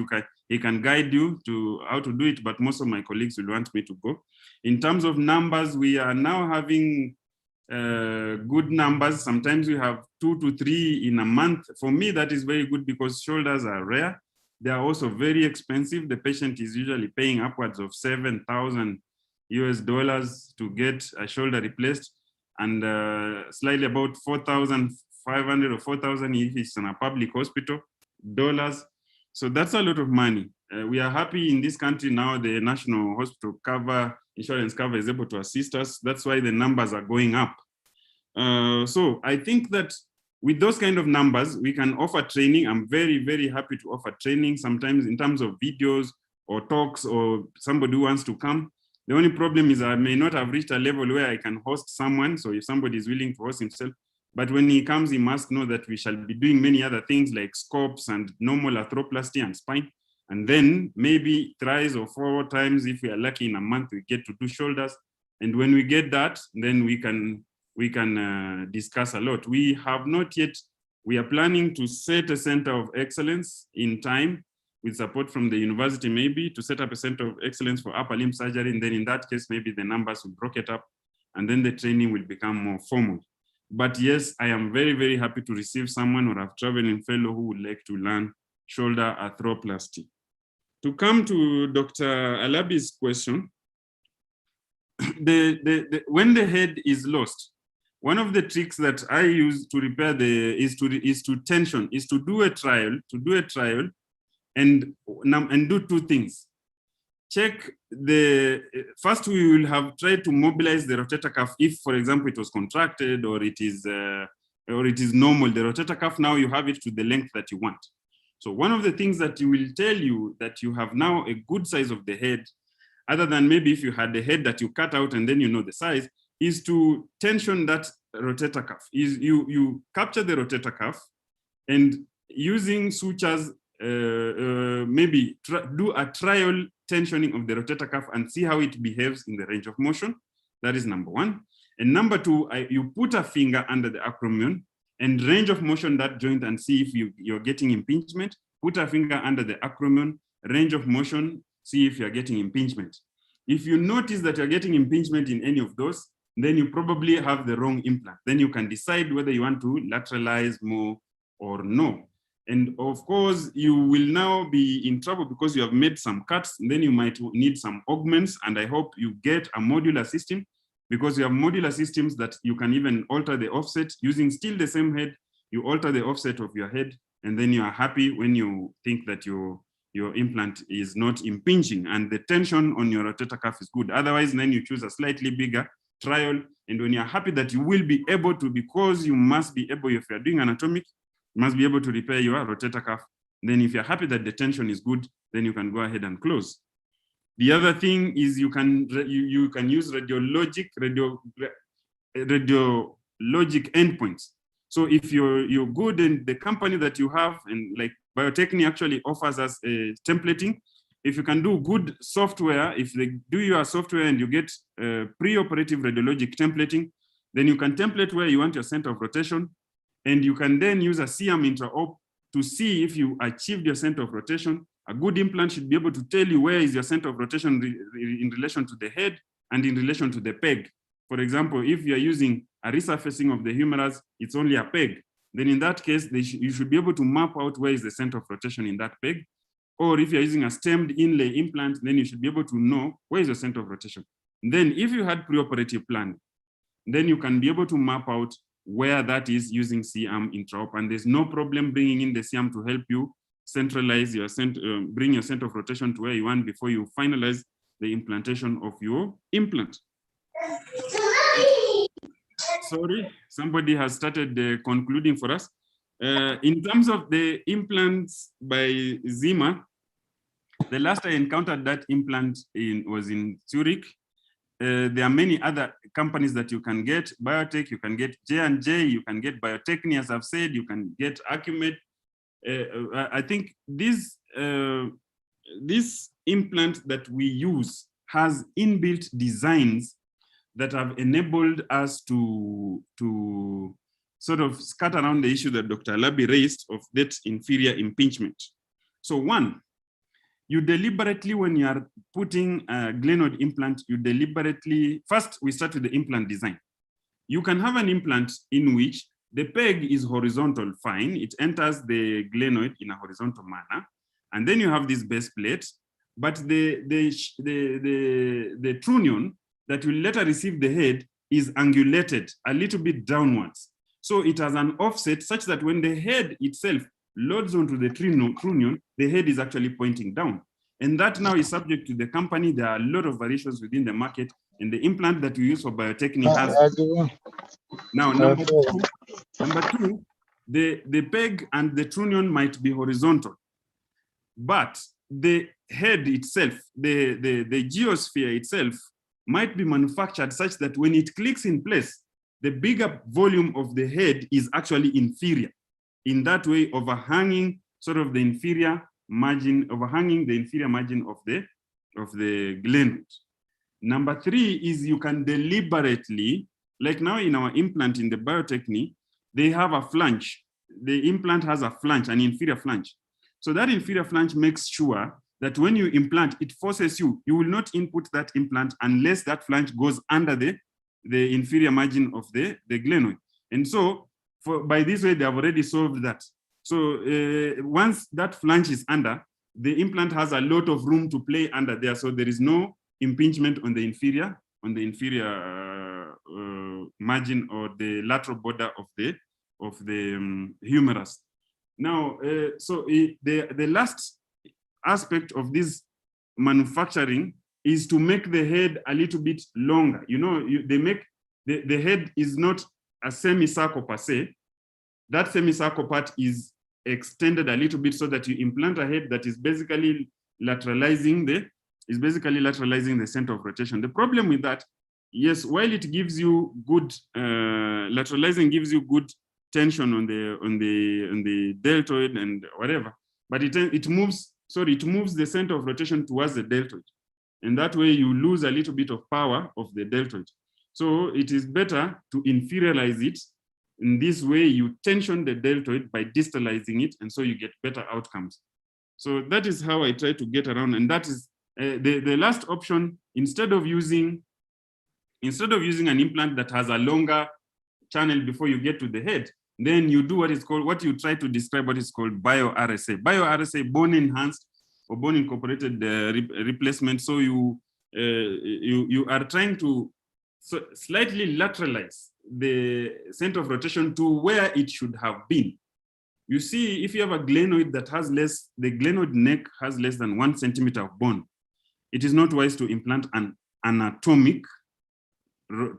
[SPEAKER 2] He can guide you to how to do it, but most of my colleagues will want me to go. In terms of numbers, we are now having good numbers. Sometimes we have 2 to 3 in a month. For me, that is very good, because shoulders are rare. They are also very expensive. The patient is usually paying upwards of $7,000 US to get a shoulder replaced, and slightly about 4,500 or 4,000 if it's in a public hospital dollars. So that's a lot of money. We are happy in this country now, the national hospital insurance cover is able to assist us. That's why the numbers are going up. So I think that with those kind of numbers, we can offer training. I'm very, very happy to offer training, sometimes in terms of videos or talks, or somebody who wants to come. The only problem is I may not have reached a level where I can host someone. So if somebody is willing to host himself, but when he comes, he must know that we shall be doing many other things like scopes and normal arthroplasty and spine. And then maybe thrice or 4 times, if we are lucky in a month, we get to do shoulders. And when we get that, then we can discuss a lot. We have not yet We are planning to set a center of excellence in time with support from the university, maybe to set up a center of excellence for upper limb surgery. And then in that case, maybe the numbers will rocket up and then the training will become more formal. But yes, I am very, very happy to receive someone or a traveling fellow who would like to learn shoulder arthroplasty. To come to Dr. Alabi's question, when the head is lost, one of the tricks that I use to repair is to do a trial, and do two things. Check first we will have tried to mobilize the rotator cuff if, for example, it was contracted or it is normal. The rotator cuff, now you have it to the length that you want. So one of the things that will tell you that you have now a good size of the head, other than maybe if you had the head that you cut out and then you know the size, is to tension that rotator cuff. You capture the rotator cuff and using sutures, maybe do a trial tensioning of the rotator cuff and see how it behaves in the range of motion. That is number one. And number two, you put a finger under the acromion and range of motion that joint and see if you're getting impingement. Put a finger under the acromion, range of motion, see if you're getting impingement. If you notice that you're getting impingement in any of those, then you probably have the wrong implant. Then you can decide whether you want to lateralize more or no. And of course, you will now be in trouble because you have made some cuts, and then you might need some augments. And I hope you get a modular system, because you have modular systems that you can even alter the offset using still the same head. You alter the offset of your head, and then you are happy when you think that your implant is not impinging and the tension on your rotator cuff is good. Otherwise, then you choose a slightly bigger trial. And when you're happy that you will be able to, because you must be able, if you're doing anatomic, you must be able to repair your rotator cuff. Then if you're happy that the tension is good, then you can go ahead and close. The other thing is you can use radiologic endpoints. So if you're good in the company that you have, and like Biotechni actually offers us a templating, if you can do good software, if they do your software and you get pre-operative radiologic templating, then you can template where you want your center of rotation, and you can then use a CM intra-op to see if you achieved your center of rotation. A good implant should be able to tell you where is your center of rotation in relation to the head and in relation to the peg. For example, if you're using a resurfacing of the humerus, it's only a peg. Then in that case, you should be able to map out where is the center of rotation in that peg. Or if you're using a stemmed inlay implant, then you should be able to know where is your center of rotation. And then if you had preoperative plan, then you can be able to map out where that is using C-arm intra-op. And there's no problem bringing in the C-arm to help you centralize your bring your center of rotation to where you want before you finalize the implantation of your implant. Sorry, somebody has started concluding for us. In terms of the implants by Zimmer, the last I encountered that implant was in Zurich. There are many other companies that you can get. Biotech, you can get J&J, you can get Biotechni, as I've said, you can get Acumed. I think this implant that we use has inbuilt designs that have enabled us to sort of skirt around the issue that Dr. Alabi raised of that inferior impingement. So one, you deliberately, when you are putting a glenoid implant, you deliberately, first we start with the implant design. You can have an implant in which the peg is horizontal, fine. It enters the glenoid in a horizontal manner. And then you have this base plate, but the trunnion that will later receive the head is angulated a little bit downwards. So it has an offset such that when the head itself loads onto the trunnion, the head is actually pointing down. And that now is subject to the company. There are a lot of variations within the market, and the implant that we use for Biotechni has. Now, number two, the peg and the trunnion might be horizontal, but the head itself, the geosphere itself, might be manufactured such that when it clicks in place, the bigger volume of the head is actually inferior. In that way, overhanging sort of the inferior margin, overhanging the inferior margin of the glenoid. Number three is you can deliberately, like now in our implant in the Biotechni, they have a flange. the implant has a flange, an inferior flange. So that inferior flange makes sure that when you implant, it forces you will not input that implant unless that flange goes under the inferior margin of the glenoid. And so by this way, they have already solved that. So once that flange is under, the implant has a lot of room to play under there. So there is no impingement on the inferior margin or the lateral border of the humerus. Now, so the last aspect of this manufacturing is to make the head a little bit longer. You know, they make the head is not a semicircle per se. That semicircle part is extended a little bit so that you implant a head that is basically lateralizing the center of rotation. The problem with that, yes, while it gives you good lateralizing gives you good tension on the deltoid and whatever, but it moves the center of rotation towards the deltoid, and that way you lose a little bit of power of the deltoid. So it is better to inferiorize it. In this way, you tension the deltoid by distalizing it, and so you get better outcomes. So that is how I try to get around, and that is the last option. Instead of using an implant that has a longer channel before you get to the head, then you do what you try to describe what is called bio-RSA. Bio-RSA, bone enhanced or bone incorporated replacement. So you are trying to slightly lateralize the center of rotation to where it should have been. You see, if you have a glenoid that has the glenoid neck has less than 1 centimeter of bone, it is not wise to implant an anatomic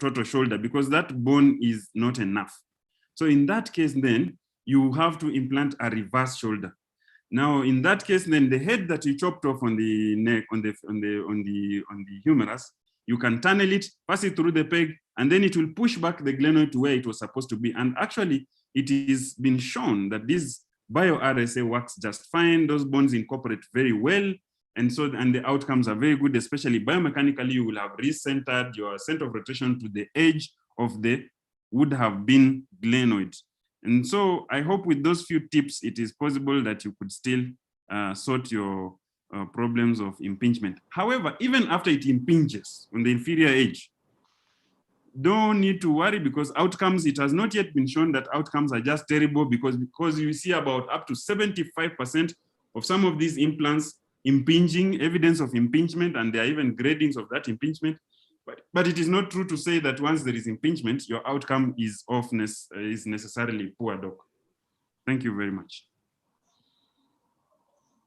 [SPEAKER 2] total shoulder because that bone is not enough. So in that case, then you have to implant a reverse shoulder. Now, in that case, then the head that you chopped off on the neck, on the humerus, you can tunnel it, pass it through the peg, and then it will push back the glenoid to where it was supposed to be. And actually, it has been shown that this bio-RSA works just fine. Those bones incorporate very well. And the outcomes are very good, especially biomechanically, you will have recentered your center of rotation to the edge of the would have been glenoid. And so I hope with those few tips, it is possible that you could still sort your problems of impingement. However, even after it impinges on the inferior edge, don't need to worry because outcomes, it has not yet been shown that outcomes are just terrible because you see about up to 75% of some of these implants impinging, evidence of impingement, and there are even gradings of that impingement. But it is not true to say that once there is impingement, your outcome is necessarily poor, doc. Thank you very much.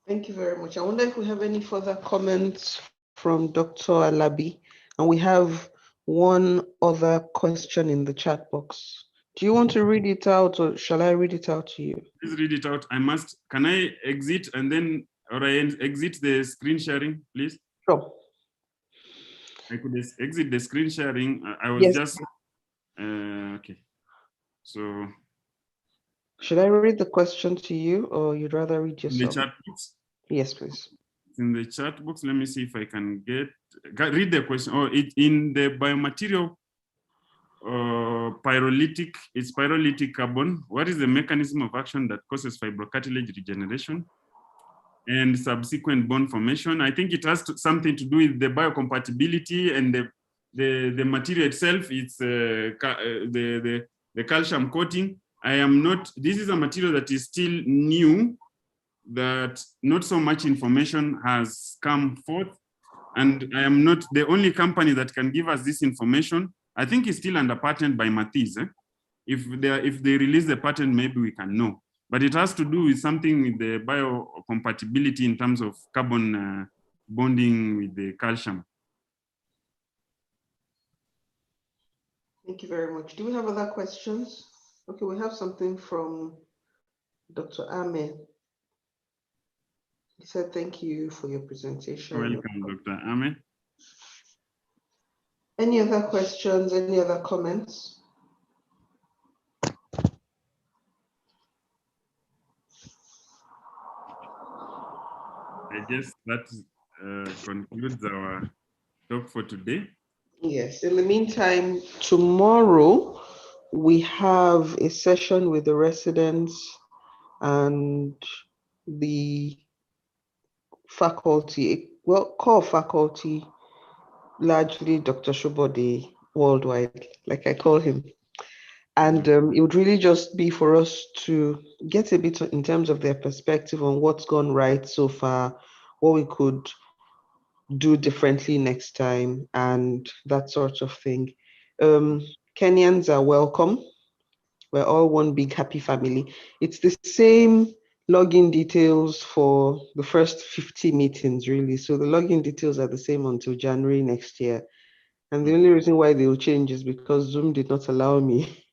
[SPEAKER 1] Thank you very much. I wonder if we have any further comments from Dr. Alabi. And we have one other question in the chat box. Do you want to read it out or shall I read it out to you?
[SPEAKER 2] Please read it out. Can I exit and then, or I exit the screen sharing, please?
[SPEAKER 1] Sure.
[SPEAKER 2] I could exit the screen sharing. I was just, okay. So.
[SPEAKER 1] Should I read the question to you or you'd rather read yourself?
[SPEAKER 2] In the chat box?
[SPEAKER 1] Yes, please.
[SPEAKER 2] In the chat box, let me see if I can read the question. Oh, in the biomaterial pyrolytic, it's pyrolytic carbon. What is the mechanism of action that causes fibrocartilage regeneration and subsequent bone formation? I think it has something to do with the biocompatibility and the material itself. It's the calcium coating. This is a material that is still new, that not so much information has come forth. And I am not the only company that can give us this information. I think it's still under patent by Matisse. If they release the patent, maybe we can know. But it has to do with something with the biocompatibility in terms of carbon bonding with the calcium.
[SPEAKER 1] Thank you very much. Do we have other questions? Okay, we have something from Dr. Ame. He said, thank you for your presentation.
[SPEAKER 2] Welcome, Dr. Ame.
[SPEAKER 1] Any other questions, any other comments?
[SPEAKER 2] I guess that concludes our talk for today.
[SPEAKER 1] Yes, in the meantime, tomorrow we have a session with the residents and the faculty, well, core faculty, largely Dr. Shobode worldwide, like I call him. And it would really just be for us to get a bit in terms of their perspective on what's gone right so far, what we could do differently next time, and that sort of thing. Kenyans are welcome. We're all one big happy family. It's the same login details for the first 50 meetings, really. So the login details are the same until January next year. And the only reason why they'll change is because Zoom did not allow me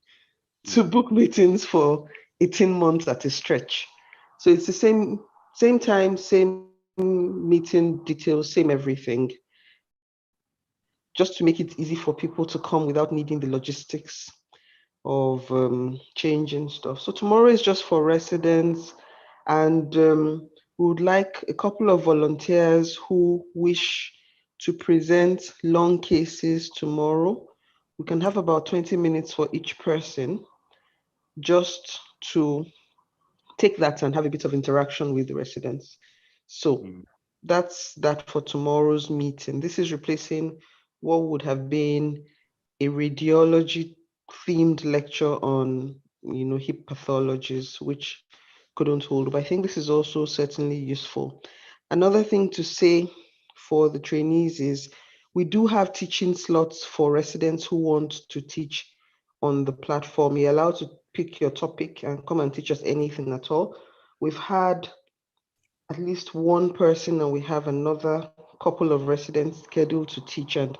[SPEAKER 1] to book meetings for 18 months at a stretch. So it's the same time, same meeting details, same everything, just to make it easy for people to come without needing the logistics of changing stuff. So tomorrow is just for residents, and we would like a couple of volunteers who wish to present long cases tomorrow. We can have about 20 minutes for each person, just to take that and have a bit of interaction with the residents. So that's that for tomorrow's meeting. This is replacing what would have been a radiology themed lecture on, hip pathologies, which couldn't hold. But I think this is also certainly useful. Another thing to say for the trainees is we do have teaching slots for residents who want to teach on the platform. You're allowed to pick your topic and come and teach us anything at all. We've had at least one person, and we have another couple of residents scheduled to teach. And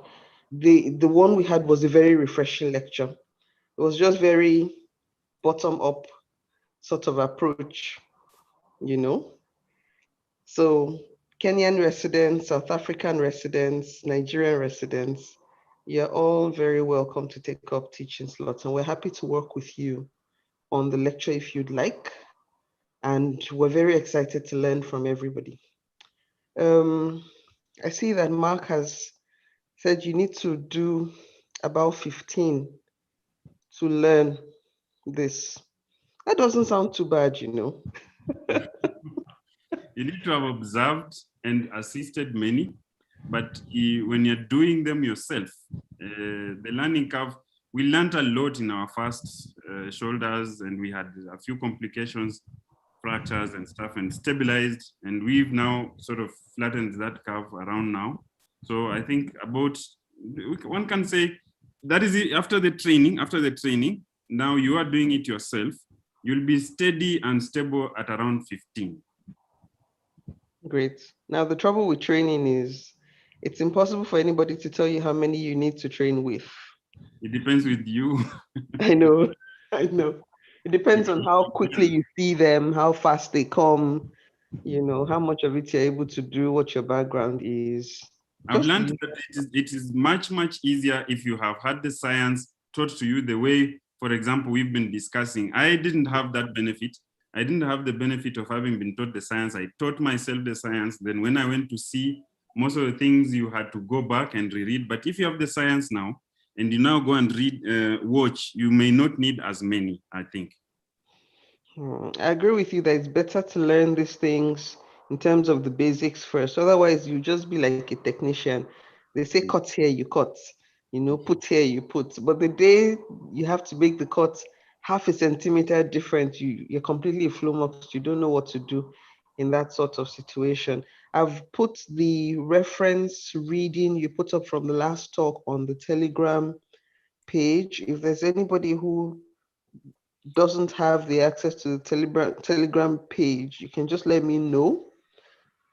[SPEAKER 1] the one we had was a very refreshing lecture. It was just very bottom up sort of approach, you know. So Kenyan residents, South African residents, Nigerian residents, you're all very welcome to take up teaching slots, and we're happy to work with you on the lecture if you'd like. And we're very excited to learn from everybody. I see that Mark has said you need to do about 15 to learn this. That doesn't sound too bad, you know.
[SPEAKER 2] You need to have observed and assisted many, but when you're doing them yourself, the learning curve, we learned a lot in our first shoulders, and we had a few complications, fractures and stuff, and stabilized, and we've now sort of flattened that curve around now. So I think one can say that is it. After the training, now you are doing it yourself, you'll be steady and stable at around 15.
[SPEAKER 1] Great. Now, the trouble with training is it's impossible for anybody to tell you how many you need to train with.
[SPEAKER 2] It depends with you.
[SPEAKER 1] I know. It depends on how quickly you see them, how fast they come, how much of it you're able to do, what your background is.
[SPEAKER 2] I've learned that it is much, much easier if you have had the science taught to you the way, for example, we've been discussing. I didn't have that benefit. I didn't have the benefit of having been taught the science. I taught myself the science. Then when I went to see, most of the things you had to go back and reread. But if you have the science now, and you now go and watch, you may not need as many, I think.
[SPEAKER 1] I agree with you that it's better to learn these things in terms of the basics first. Otherwise, you just be like a technician. They say cut here, you cut. Put here, you put. But the day you have to make the cut half a centimeter different, you're completely flummoxed. You don't know what to do in that sort of situation. I've put the reference reading you put up from the last talk on the Telegram page. If there's anybody who doesn't have the access to the Telegram page, you can just let me know.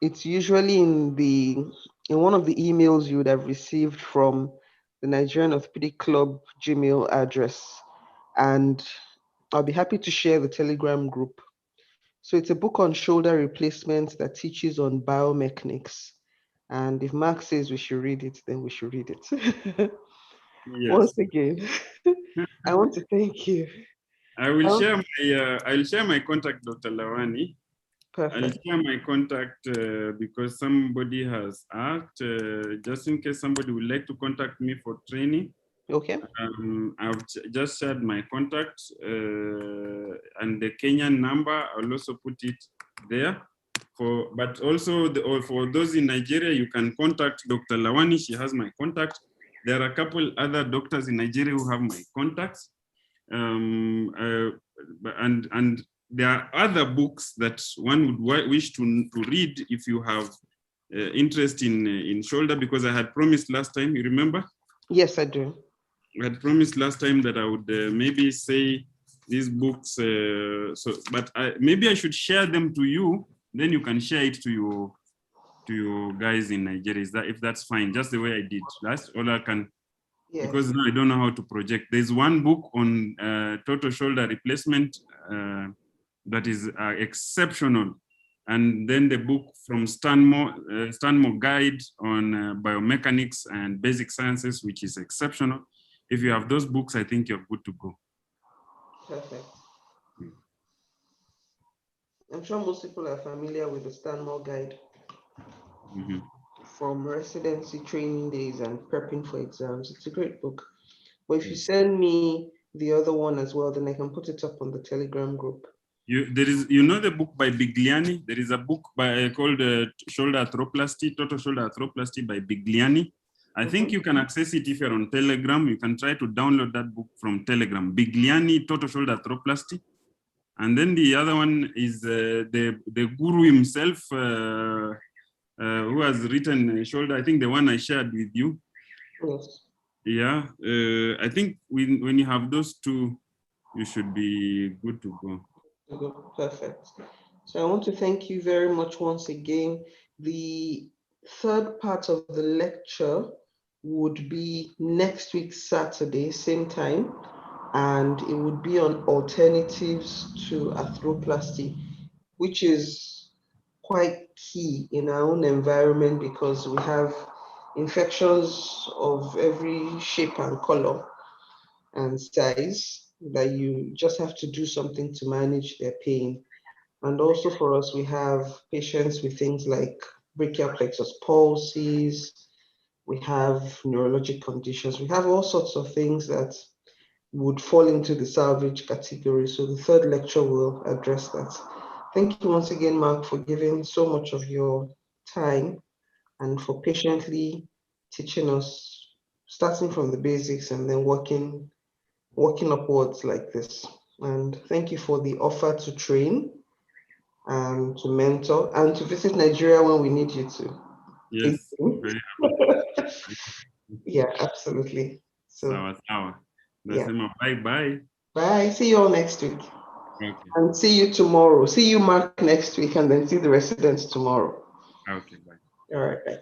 [SPEAKER 1] It's usually in one of the emails you would have received from the Nigerian Orthopaedic Club Gmail address, and I'll be happy to share the Telegram group. So it's a book on shoulder replacements that teaches on biomechanics. And if Mark says we should read it, then we should read it.
[SPEAKER 2] Yes.
[SPEAKER 1] Once again, I want to thank you.
[SPEAKER 2] I'll share my contact, Dr. Lawani.
[SPEAKER 1] Perfect.
[SPEAKER 2] I'll share my contact because somebody has asked, just in case somebody would like to contact me for training.
[SPEAKER 1] Okay.
[SPEAKER 2] I've just shared my contact and the Kenyan number. I'll also put it there. But also for those in Nigeria, you can contact Dr. Lawani. She has my contact. There are a couple other doctors in Nigeria who have my contacts. And there are other books that one would wish to read if you have interest in shoulder, because I had promised last time, you remember?
[SPEAKER 1] Yes, I do.
[SPEAKER 2] I had promised last time that I would maybe say these books, but maybe I should share them to you, then you can share it to your guys in Nigeria. If that's fine, just the way I did. That's all I can,
[SPEAKER 1] Yes.
[SPEAKER 2] because now I don't know how to project. There's one book on total shoulder replacement that is exceptional. And then the book from Stanmore Guide on Biomechanics and Basic Sciences, which is exceptional. If you have those books, I think you're good to go.
[SPEAKER 1] Perfect. I'm sure most people are familiar with the Stanmore Guide from residency training days and prepping for exams. It's a great book. But if you send me the other one as well, then I can put it up on the Telegram group.
[SPEAKER 2] You know the book by Bigliani? There is a book called Shoulder Arthroplasty, Total Shoulder Arthroplasty by Bigliani. I think you can access it if you're on Telegram. You can try to download that book from Telegram. Bigliani, Total Shoulder Arthroplasty. And then the other one is the guru himself, who has written Shoulder. I think the one I shared with you.
[SPEAKER 1] Yes.
[SPEAKER 2] Yeah. I think when you have those two, you should be good to go.
[SPEAKER 1] Perfect. So I want to thank you very much once again. The third part of the lecture would be next week, Saturday, same time, and it would be on alternatives to arthroplasty, which is quite key in our own environment because we have infections of every shape and color and size that you just have to do something to manage their pain. And also for us, we have patients with things like brachial plexus palsies, we have neurologic conditions, we have all sorts of things that would fall into the salvage category. So the third lecture will address that. Thank you once again, Mark, for giving so much of your time and for patiently teaching us, starting from the basics and then working upwards like this. And thank you for the offer to train and to mentor and to visit Nigeria when we need you to.
[SPEAKER 2] Yes, very happy.
[SPEAKER 1] Yeah, absolutely. So
[SPEAKER 2] yeah. Bye.
[SPEAKER 1] Bye. See you all next week.
[SPEAKER 2] Okay.
[SPEAKER 1] And see you tomorrow. See you, Mark, next week, and then see the residents tomorrow.
[SPEAKER 2] Okay, bye.
[SPEAKER 1] All right, bye.